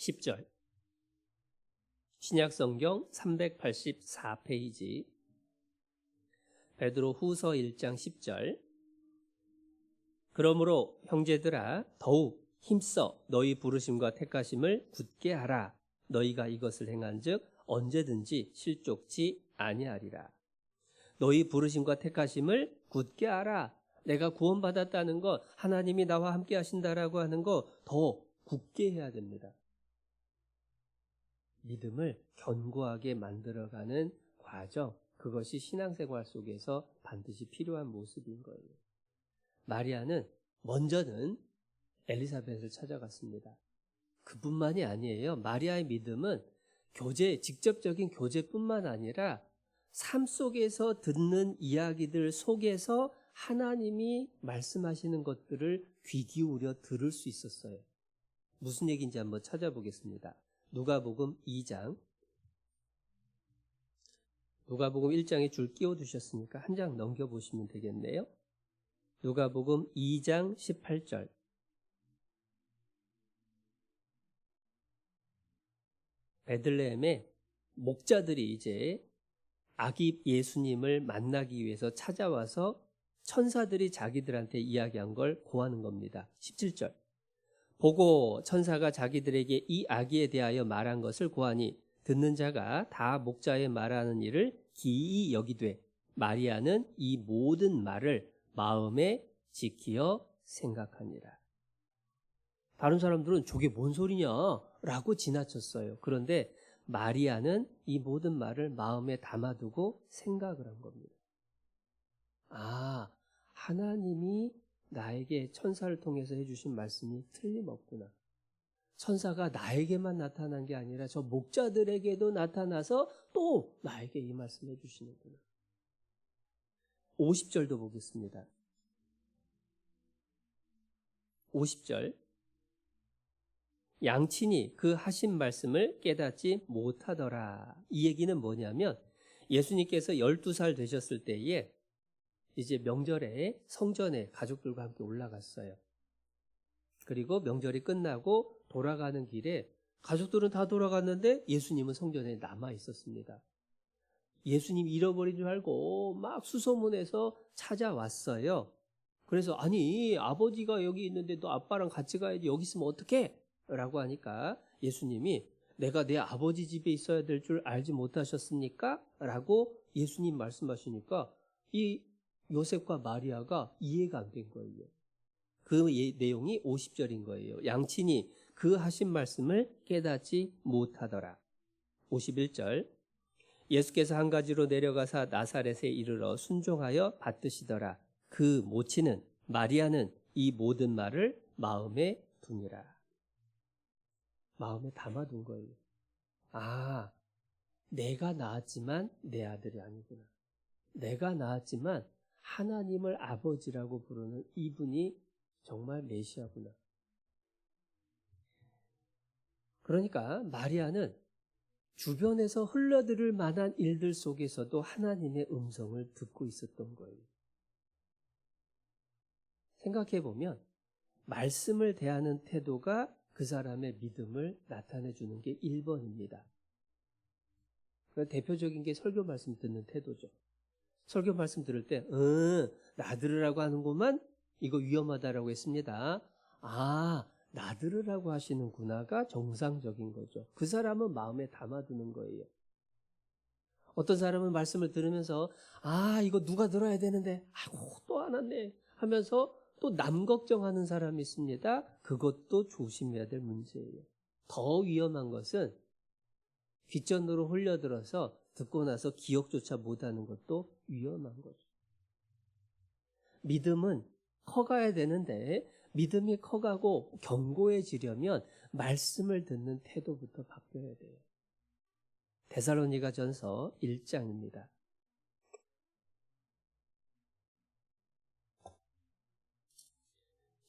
10절. 신약성경 384페이지. 베드로 후서 1장 10절. 그러므로 형제들아 더욱 힘써 너희 부르심과 택하심을 굳게 하라. 너희가 이것을 행한즉 언제든지 실족치 아니하리라. 너희 부르심과 택하심을 굳게 하라. 내가 구원받았다는 것, 하나님이 나와 함께 하신다라고 하는 거 더 굳게 해야 됩니다. 믿음을 견고하게 만들어가는 과정, 그것이 신앙생활 속에서 반드시 필요한 모습인 거예요. 마리아는 먼저는 엘리사벳을 찾아갔습니다. 그뿐만이 아니에요. 마리아의 믿음은 직접적인 교제뿐만 아니라 삶 속에서 듣는 이야기들 속에서 하나님이 말씀하시는 것들을 귀 기울여 들을 수 있었어요. 무슨 얘기인지 한번 찾아보겠습니다. 누가복음 2장. 누가복음 1장에 줄 끼워두셨으니까 한 장 넘겨보시면 되겠네요. 누가복음 2장 18절. 베들레헴에 목자들이 이제 아기 예수님을 만나기 위해서 찾아와서 천사들이 자기들한테 이야기한 걸 고하는 겁니다. 17절. 보고 천사가 자기들에게 이 아기에 대하여 말한 것을 고하니 듣는 자가 다 목자의 말하는 일을 기이 여기되 마리아는 이 모든 말을 마음에 지키어 생각하니라. 다른 사람들은 저게 뭔 소리냐 라고 지나쳤어요. 그런데 마리아는 이 모든 말을 마음에 담아두고 생각을 한 겁니다. 아, 하나님이 나에게 천사를 통해서 해주신 말씀이 틀림없구나. 천사가 나에게만 나타난 게 아니라 저 목자들에게도 나타나서 또 나에게 이 말씀 해주시는구나. 50절도 보겠습니다. 50절. 양친이 그 하신 말씀을 깨닫지 못하더라. 이 얘기는 뭐냐면 예수님께서 12살 되셨을 때에 이제 명절에 성전에 가족들과 함께 올라갔어요. 그리고 명절이 끝나고 돌아가는 길에 가족들은 다 돌아갔는데 예수님은 성전에 남아 있었습니다. 예수님 잃어버린 줄 알고 막 수소문해서 찾아왔어요. 그래서 아니 아버지가 여기 있는데 너 아빠랑 같이 가야지 여기 있으면 어떡해? 라고 하니까 예수님이 내가 내 아버지 집에 있어야 될 줄 알지 못하셨습니까? 라고 예수님 말씀하시니까 이 요셉과 마리아가 이해가 안 된 거예요. 그 내용이 50절인 거예요. 양친이 그 하신 말씀을 깨닫지 못하더라. 51절. 예수께서 한 가지로 내려가사 나사렛에 이르러 순종하여 받드시더라. 그 모친은 마리아는 이 모든 말을 마음에 두니라. 마음에 담아둔 거예요. 아, 내가 낳았지만 내 아들이 아니구나. 내가 낳았지만 하나님을 아버지라고 부르는 이분이 정말 메시아구나. 그러니까 마리아는 주변에서 흘러들을 만한 일들 속에서도 하나님의 음성을 듣고 있었던 거예요. 생각해보면 말씀을 대하는 태도가 그 사람의 믿음을 나타내 주는 게 1번입니다. 대표적인 게 설교 말씀 듣는 태도죠. 설교 말씀 들을 때 나들으라고 하는구만 이거 위험하다라고 했습니다. 아, 나들으라고 하시는구나가 정상적인 거죠. 그 사람은 마음에 담아두는 거예요. 어떤 사람은 말씀을 들으면서 아, 이거 누가 들어야 되는데 아이고 또 안 왔네 하면서 또 남 걱정하는 사람이 있습니다. 그것도 조심해야 될 문제예요. 더 위험한 것은 귓전으로 흘려들어서 듣고 나서 기억조차 못하는 것도 위험한 거죠. 믿음은 커가야 되는데 믿음이 커가고 견고해지려면 말씀을 듣는 태도부터 바뀌어야 돼요. 데살로니가전서 1장입니다.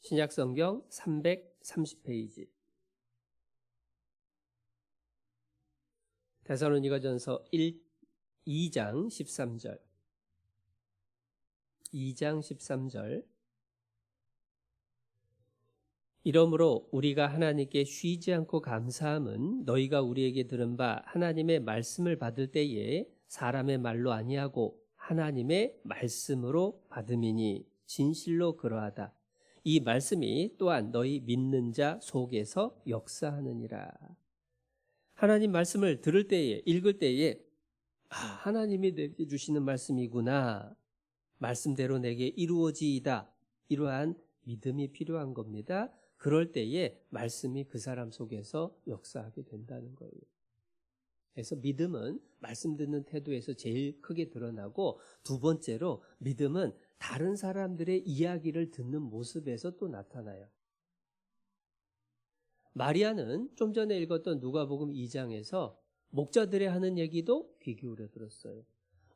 신약성경 330페이지. 데살로니가전서 2장 13절. 2장 13절. 이러므로 우리가 하나님께 쉬지 않고 감사함은 너희가 우리에게 들은 바 하나님의 말씀을 받을 때에 사람의 말로 아니하고 하나님의 말씀으로 받음이니 진실로 그러하다. 이 말씀이 또한 너희 믿는 자 속에서 역사하느니라. 하나님 말씀을 들을 때에, 읽을 때에 하나님이 내게 주시는 말씀이구나. 말씀대로 내게 이루어지이다. 이러한 믿음이 필요한 겁니다. 그럴 때에 말씀이 그 사람 속에서 역사하게 된다는 거예요. 그래서 믿음은 말씀 듣는 태도에서 제일 크게 드러나고, 두 번째로 믿음은 다른 사람들의 이야기를 듣는 모습에서 또 나타나요. 마리아는 좀 전에 읽었던 누가복음 2장에서 목자들이 하는 얘기도 귀 기울여 들었어요.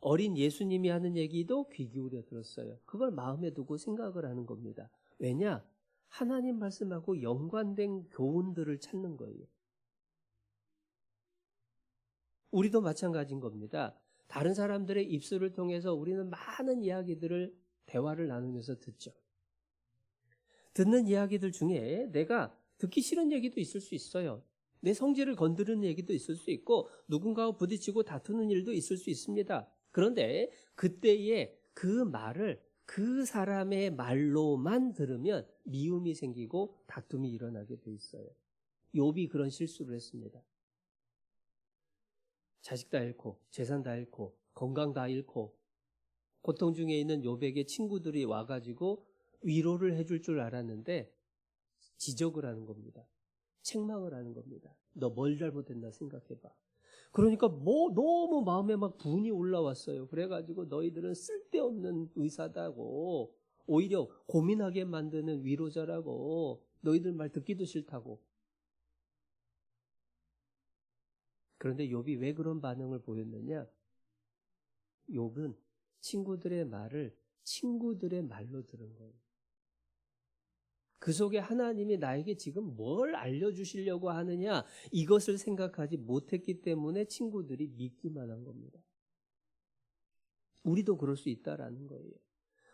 어린 예수님이 하는 얘기도 귀 기울여 들었어요. 그걸 마음에 두고 생각을 하는 겁니다. 왜냐? 하나님 말씀하고 연관된 교훈들을 찾는 거예요. 우리도 마찬가지인 겁니다. 다른 사람들의 입술을 통해서 우리는 많은 이야기들을, 대화를 나누면서 듣죠. 듣는 이야기들 중에 내가 듣기 싫은 얘기도 있을 수 있어요. 내 성질을 건드리는 얘기도 있을 수 있고, 누군가와 부딪히고 다투는 일도 있을 수 있습니다. 그런데 그때에 그 말을 그 사람의 말로만 들으면 미움이 생기고 다툼이 일어나게 돼 있어요. 욥이 그런 실수를 했습니다. 자식 다 잃고, 재산 다 잃고, 건강 다 잃고, 고통 중에 있는 욥에게 친구들이 와가지고 위로를 해줄 줄 알았는데 지적을 하는 겁니다. 책망을 하는 겁니다. 너 뭘 잘못했나 생각해봐. 그러니까 너무 마음에 막 분이 올라왔어요. 그래가지고 너희들은 쓸데없는 의사다고, 오히려 고민하게 만드는 위로자라고, 너희들 말 듣기도 싫다고. 그런데 욥이 왜 그런 반응을 보였느냐? 욥은 친구들의 말을 친구들의 말로 들은 거예요. 그 속에 하나님이 나에게 지금 뭘 알려주시려고 하느냐, 이것을 생각하지 못했기 때문에 친구들이 믿기만 한 겁니다. 우리도 그럴 수 있다라는 거예요.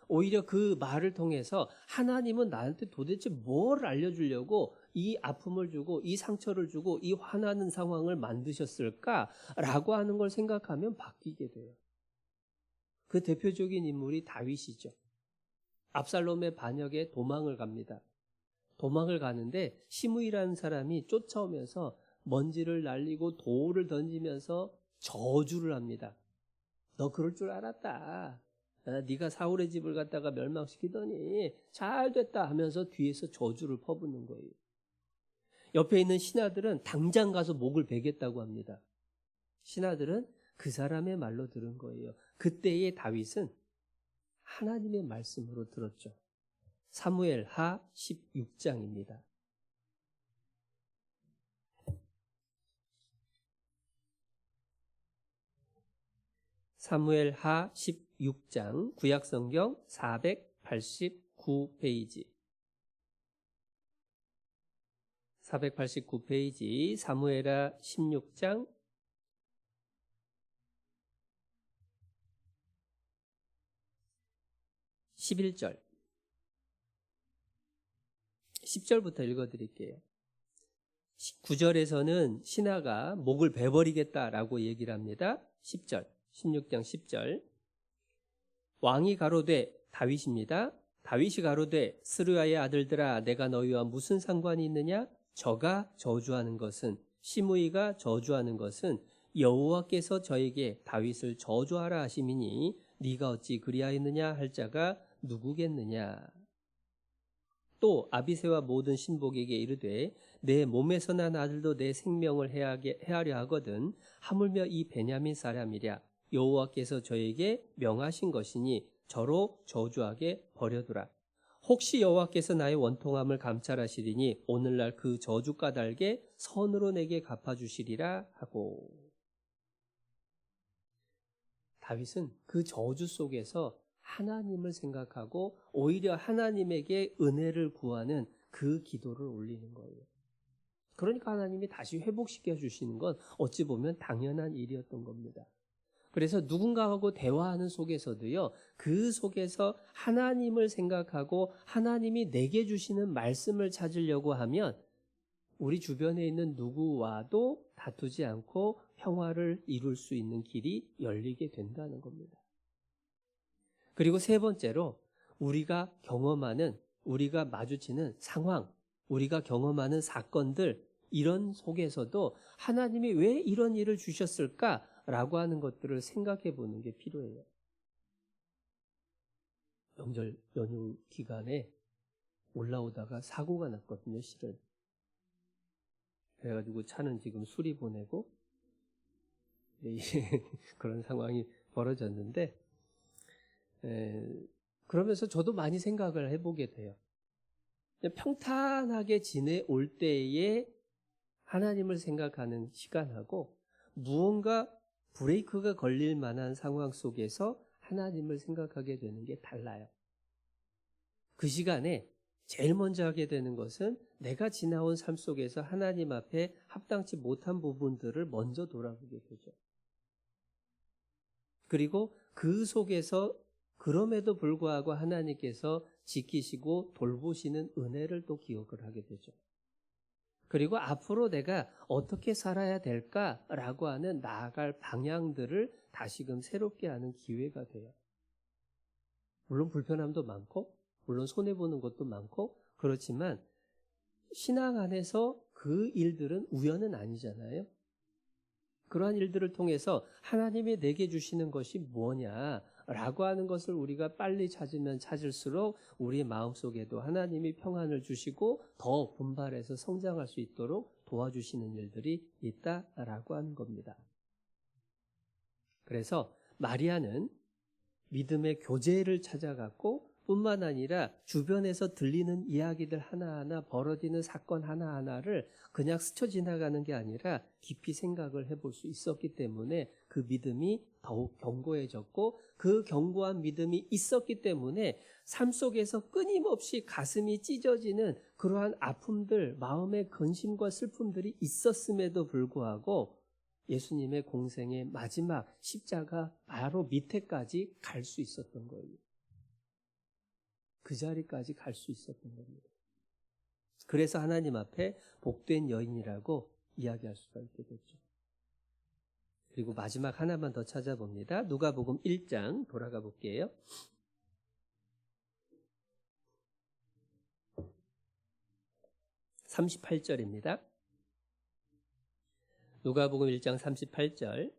오히려 그 말을 통해서 하나님은 나한테 도대체 뭘 알려주려고 이 아픔을 주고 이 상처를 주고 이 화나는 상황을 만드셨을까라고 하는 걸 생각하면 바뀌게 돼요. 그 대표적인 인물이 다윗이죠. 압살롬의 반역에 도망을 갑니다. 도망을 가는데 시므이라는 사람이 쫓아오면서 먼지를 날리고 돌을 던지면서 저주를 합니다. 너 그럴 줄 알았다. 네가 사울의 집을 갖다가 멸망시키더니 잘 됐다 하면서 뒤에서 저주를 퍼붓는 거예요. 옆에 있는 신하들은 당장 가서 목을 베겠다고 합니다. 신하들은 그 사람의 말로 들은 거예요. 그때의 다윗은 하나님의 말씀으로 들었죠. 사무엘하 16장입니다. 사무엘하 16장, 구약성경 489페이지. 489페이지, 사무엘하 16장 11절. 10절부터 읽어드릴게요. 9절에서는 신하가 목을 베버리겠다라고 얘기를 합니다. 10절, 16장 10절. 왕이 가로되, 다윗입니다. 다윗이 가로되, 스루야의 아들들아, 내가 너희와 무슨 상관이 있느냐? 저가 저주하는 것은, 시므이가 저주하는 것은 여호와께서 저에게 다윗을 저주하라 하심이니 네가 어찌 그리하였느냐 할 자가 누구겠느냐? 또 아비새와 모든 신복에게 이르되 내 몸에서 난 아들도 내 생명을 해하려 하거든 하물며 이 베냐민 사람이랴. 여호와께서 저에게 명하신 것이니 저로 저주하게 버려두라. 혹시 여호와께서 나의 원통함을 감찰하시리니 오늘날 그 저주 까닭에 선으로 내게 갚아주시리라 하고. 다윗은 그 저주 속에서 하나님을 생각하고 오히려 하나님에게 은혜를 구하는 그 기도를 올리는 거예요. 그러니까 하나님이 다시 회복시켜 주시는 건 어찌 보면 당연한 일이었던 겁니다. 그래서 누군가하고 대화하는 속에서도요, 그 속에서 하나님을 생각하고 하나님이 내게 주시는 말씀을 찾으려고 하면 우리 주변에 있는 누구와도 다투지 않고 평화를 이룰 수 있는 길이 열리게 된다는 겁니다. 그리고 세 번째로 우리가 경험하는, 우리가 마주치는 상황, 우리가 경험하는 사건들, 이런 속에서도 하나님이 왜 이런 일을 주셨을까라고 하는 것들을 생각해 보는 게 필요해요. 명절 연휴 기간에 올라오다가 사고가 났거든요, 실은. 그래가지고 차는 지금 수리 보내고 그런 상황이 벌어졌는데, 그러면서 저도 많이 생각을 해보게 돼요. 평탄하게 지내올 때에 하나님을 생각하는 시간하고 무언가 브레이크가 걸릴 만한 상황 속에서 하나님을 생각하게 되는 게 달라요. 그 시간에 제일 먼저 하게 되는 것은 내가 지나온 삶 속에서 하나님 앞에 합당치 못한 부분들을 먼저 돌아보게 되죠. 그리고 그 속에서 그럼에도 불구하고 하나님께서 지키시고 돌보시는 은혜를 또 기억을 하게 되죠. 그리고 앞으로 내가 어떻게 살아야 될까라고 하는 나아갈 방향들을 다시금 새롭게 하는 기회가 돼요. 물론 불편함도 많고, 물론 손해보는 것도 많고, 그렇지만 신앙 안에서 그 일들은 우연은 아니잖아요. 그러한 일들을 통해서 하나님이 내게 주시는 것이 뭐냐라고 하는 것을 우리가 빨리 찾으면 찾을수록 우리의 마음속에도 하나님이 평안을 주시고 더 분발해서 성장할 수 있도록 도와주시는 일들이 있다라고 하는 겁니다. 그래서 마리아는 믿음의 교제를 찾아갔고 뿐만 아니라 주변에서 들리는 이야기들 하나하나, 벌어지는 사건 하나하나를 그냥 스쳐 지나가는 게 아니라 깊이 생각을 해볼 수 있었기 때문에 그 믿음이 더욱 견고해졌고, 그 견고한 믿음이 있었기 때문에 삶 속에서 끊임없이 가슴이 찢어지는 그러한 아픔들, 마음의 근심과 슬픔들이 있었음에도 불구하고 예수님의 공생의 마지막 십자가 바로 밑에까지 갈 수 있었던 거예요. 그 자리까지 갈 수 있었던 겁니다. 그래서 하나님 앞에 복된 여인이라고 이야기할 수가 있게 됐죠. 그리고 마지막 하나만 더 찾아봅니다. 누가복음 1장 돌아가 볼게요. (38절입니다) 누가복음 1장 38절.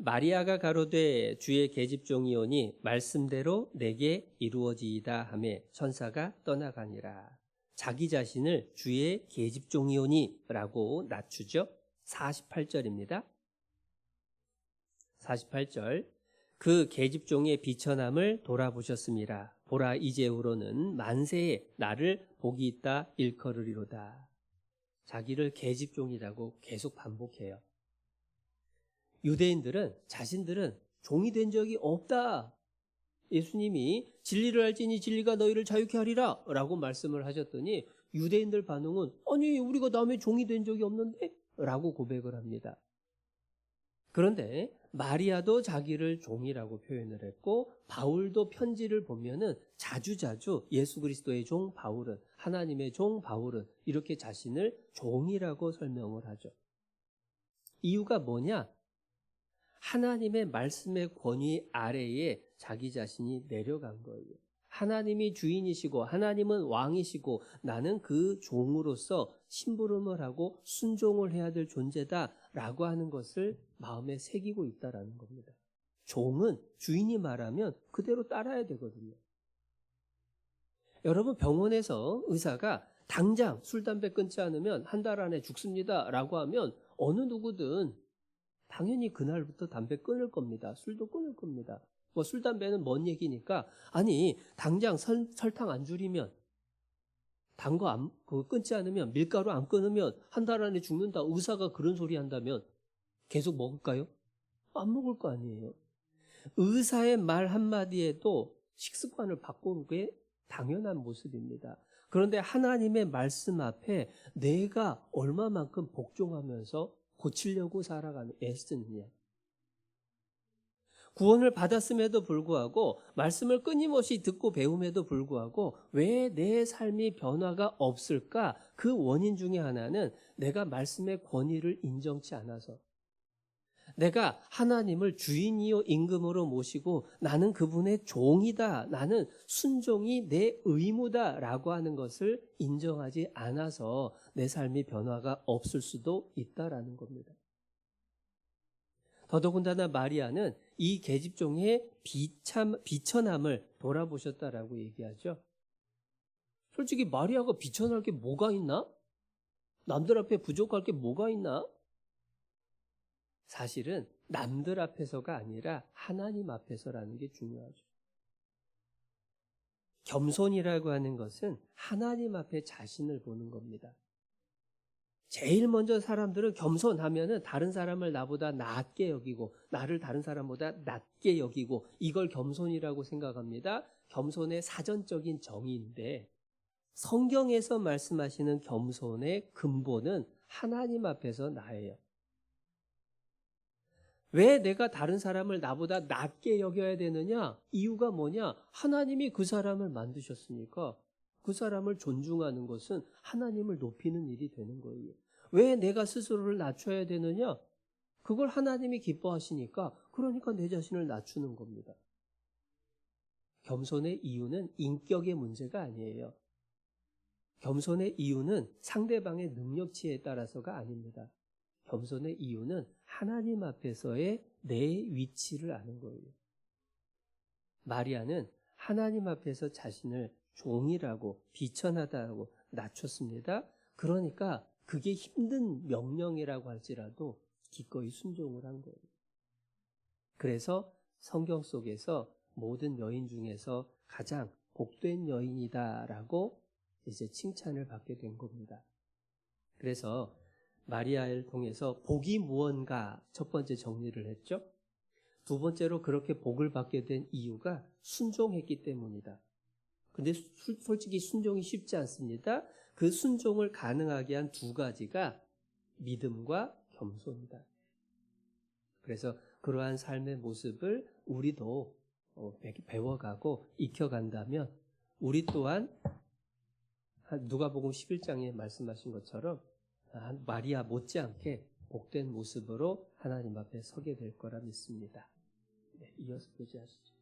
마리아가 가로되 주의 계집종이오니 말씀대로 내게 이루어지이다 하매 천사가 떠나가니라. 자기 자신을 주의 계집종이오니 라고 낮추죠. 48절입니다. 48절. 그 계집종의 비천함을 돌아보셨습니다. 보라 이제후로는 만세에 나를 복이 있다 일컬으리로다. 자기를 계집종이라고 계속 반복해요. 유대인들은 자신들은 종이 된 적이 없다. 예수님이 진리를 알지니 진리가 너희를 자유케 하리라 라고 말씀을 하셨더니 유대인들 반응은 아니 우리가 남의 종이 된 적이 없는데? 라고 고백을 합니다. 그런데 마리아도 자기를 종이라고 표현을 했고 바울도 편지를 보면은 자주자주 예수 그리스도의 종 바울은, 하나님의 종 바울은 이렇게 자신을 종이라고 설명을 하죠. 이유가 뭐냐? 하나님의 말씀의 권위 아래에 자기 자신이 내려간 거예요. 하나님이 주인이시고 하나님은 왕이시고 나는 그 종으로서 심부름을 하고 순종을 해야 될 존재다라고 하는 것을 마음에 새기고 있다라는 겁니다. 종은 주인이 말하면 그대로 따라야 되거든요. 여러분 병원에서 의사가 당장 술, 담배 끊지 않으면 한 달 안에 죽습니다라고 하면 어느 누구든 당연히 그날부터 담배 끊을 겁니다. 술도 끊을 겁니다. 술, 담배는 먼 얘기니까 아니 당장 설탕 안 줄이면 단 거 끊지 않으면 밀가루 안 끊으면 한 달 안에 죽는다. 의사가 그런 소리 한다면 계속 먹을까요? 안 먹을 거 아니에요. 의사의 말 한마디에도 식습관을 바꾸는 게 당연한 모습입니다. 그런데 하나님의 말씀 앞에 내가 얼마만큼 복종하면서 고치려고 살아가는 애쓰는 일. 구원을 받았음에도 불구하고 말씀을 끊임없이 듣고 배움에도 불구하고 왜 내 삶이 변화가 없을까? 그 원인 중에 하나는 내가 말씀의 권위를 인정치 않아서, 내가 하나님을 주인이요 임금으로 모시고 나는 그분의 종이다, 나는 순종이 내 의무다라고 하는 것을 인정하지 않아서 내 삶이 변화가 없을 수도 있다라는 겁니다. 더더군다나 마리아는 이 계집종의 비천함을 돌아보셨다라고 얘기하죠. 솔직히 마리아가 비천할 게 뭐가 있나? 남들 앞에 부족할 게 뭐가 있나? 사실은 남들 앞에서가 아니라 하나님 앞에서라는 게 중요하죠. 겸손이라고 하는 것은 하나님 앞에 자신을 보는 겁니다. 제일 먼저 사람들은 겸손하면은 다른 사람을 나보다 낮게 여기고 나를 다른 사람보다 낮게 여기고 이걸 겸손이라고 생각합니다. 겸손의 사전적인 정의인데 성경에서 말씀하시는 겸손의 근본은 하나님 앞에서 나예요. 왜 내가 다른 사람을 나보다 낮게 여겨야 되느냐? 이유가 뭐냐? 하나님이 그 사람을 만드셨으니까 그 사람을 존중하는 것은 하나님을 높이는 일이 되는 거예요. 왜 내가 스스로를 낮춰야 되느냐? 그걸 하나님이 기뻐하시니까, 그러니까 내 자신을 낮추는 겁니다. 겸손의 이유는 인격의 문제가 아니에요. 겸손의 이유는 상대방의 능력치에 따라서가 아닙니다. 겸손의 이유는 하나님 앞에서의 내 위치를 아는 거예요. 마리아는 하나님 앞에서 자신을 종이라고 비천하다고 낮췄습니다. 그러니까 그게 힘든 명령이라고 할지라도 기꺼이 순종을 한 거예요. 그래서 성경 속에서 모든 여인 중에서 가장 복된 여인이다라고 이제 칭찬을 받게 된 겁니다. 그래서 마리아를 통해서 복이 무언가 첫 번째 정리를 했죠. 두 번째로 그렇게 복을 받게 된 이유가 순종했기 때문이다. 근데 솔직히 순종이 쉽지 않습니다. 그 순종을 가능하게 한 두 가지가 믿음과 겸손이다. 그래서 그러한 삶의 모습을 우리도 배워가고 익혀간다면 우리 또한 누가복음 11장에 말씀하신 것처럼 마리아 못지않게 복된 모습으로 하나님 앞에 서게 될 거라 믿습니다. 네, 이어서 교제하시죠.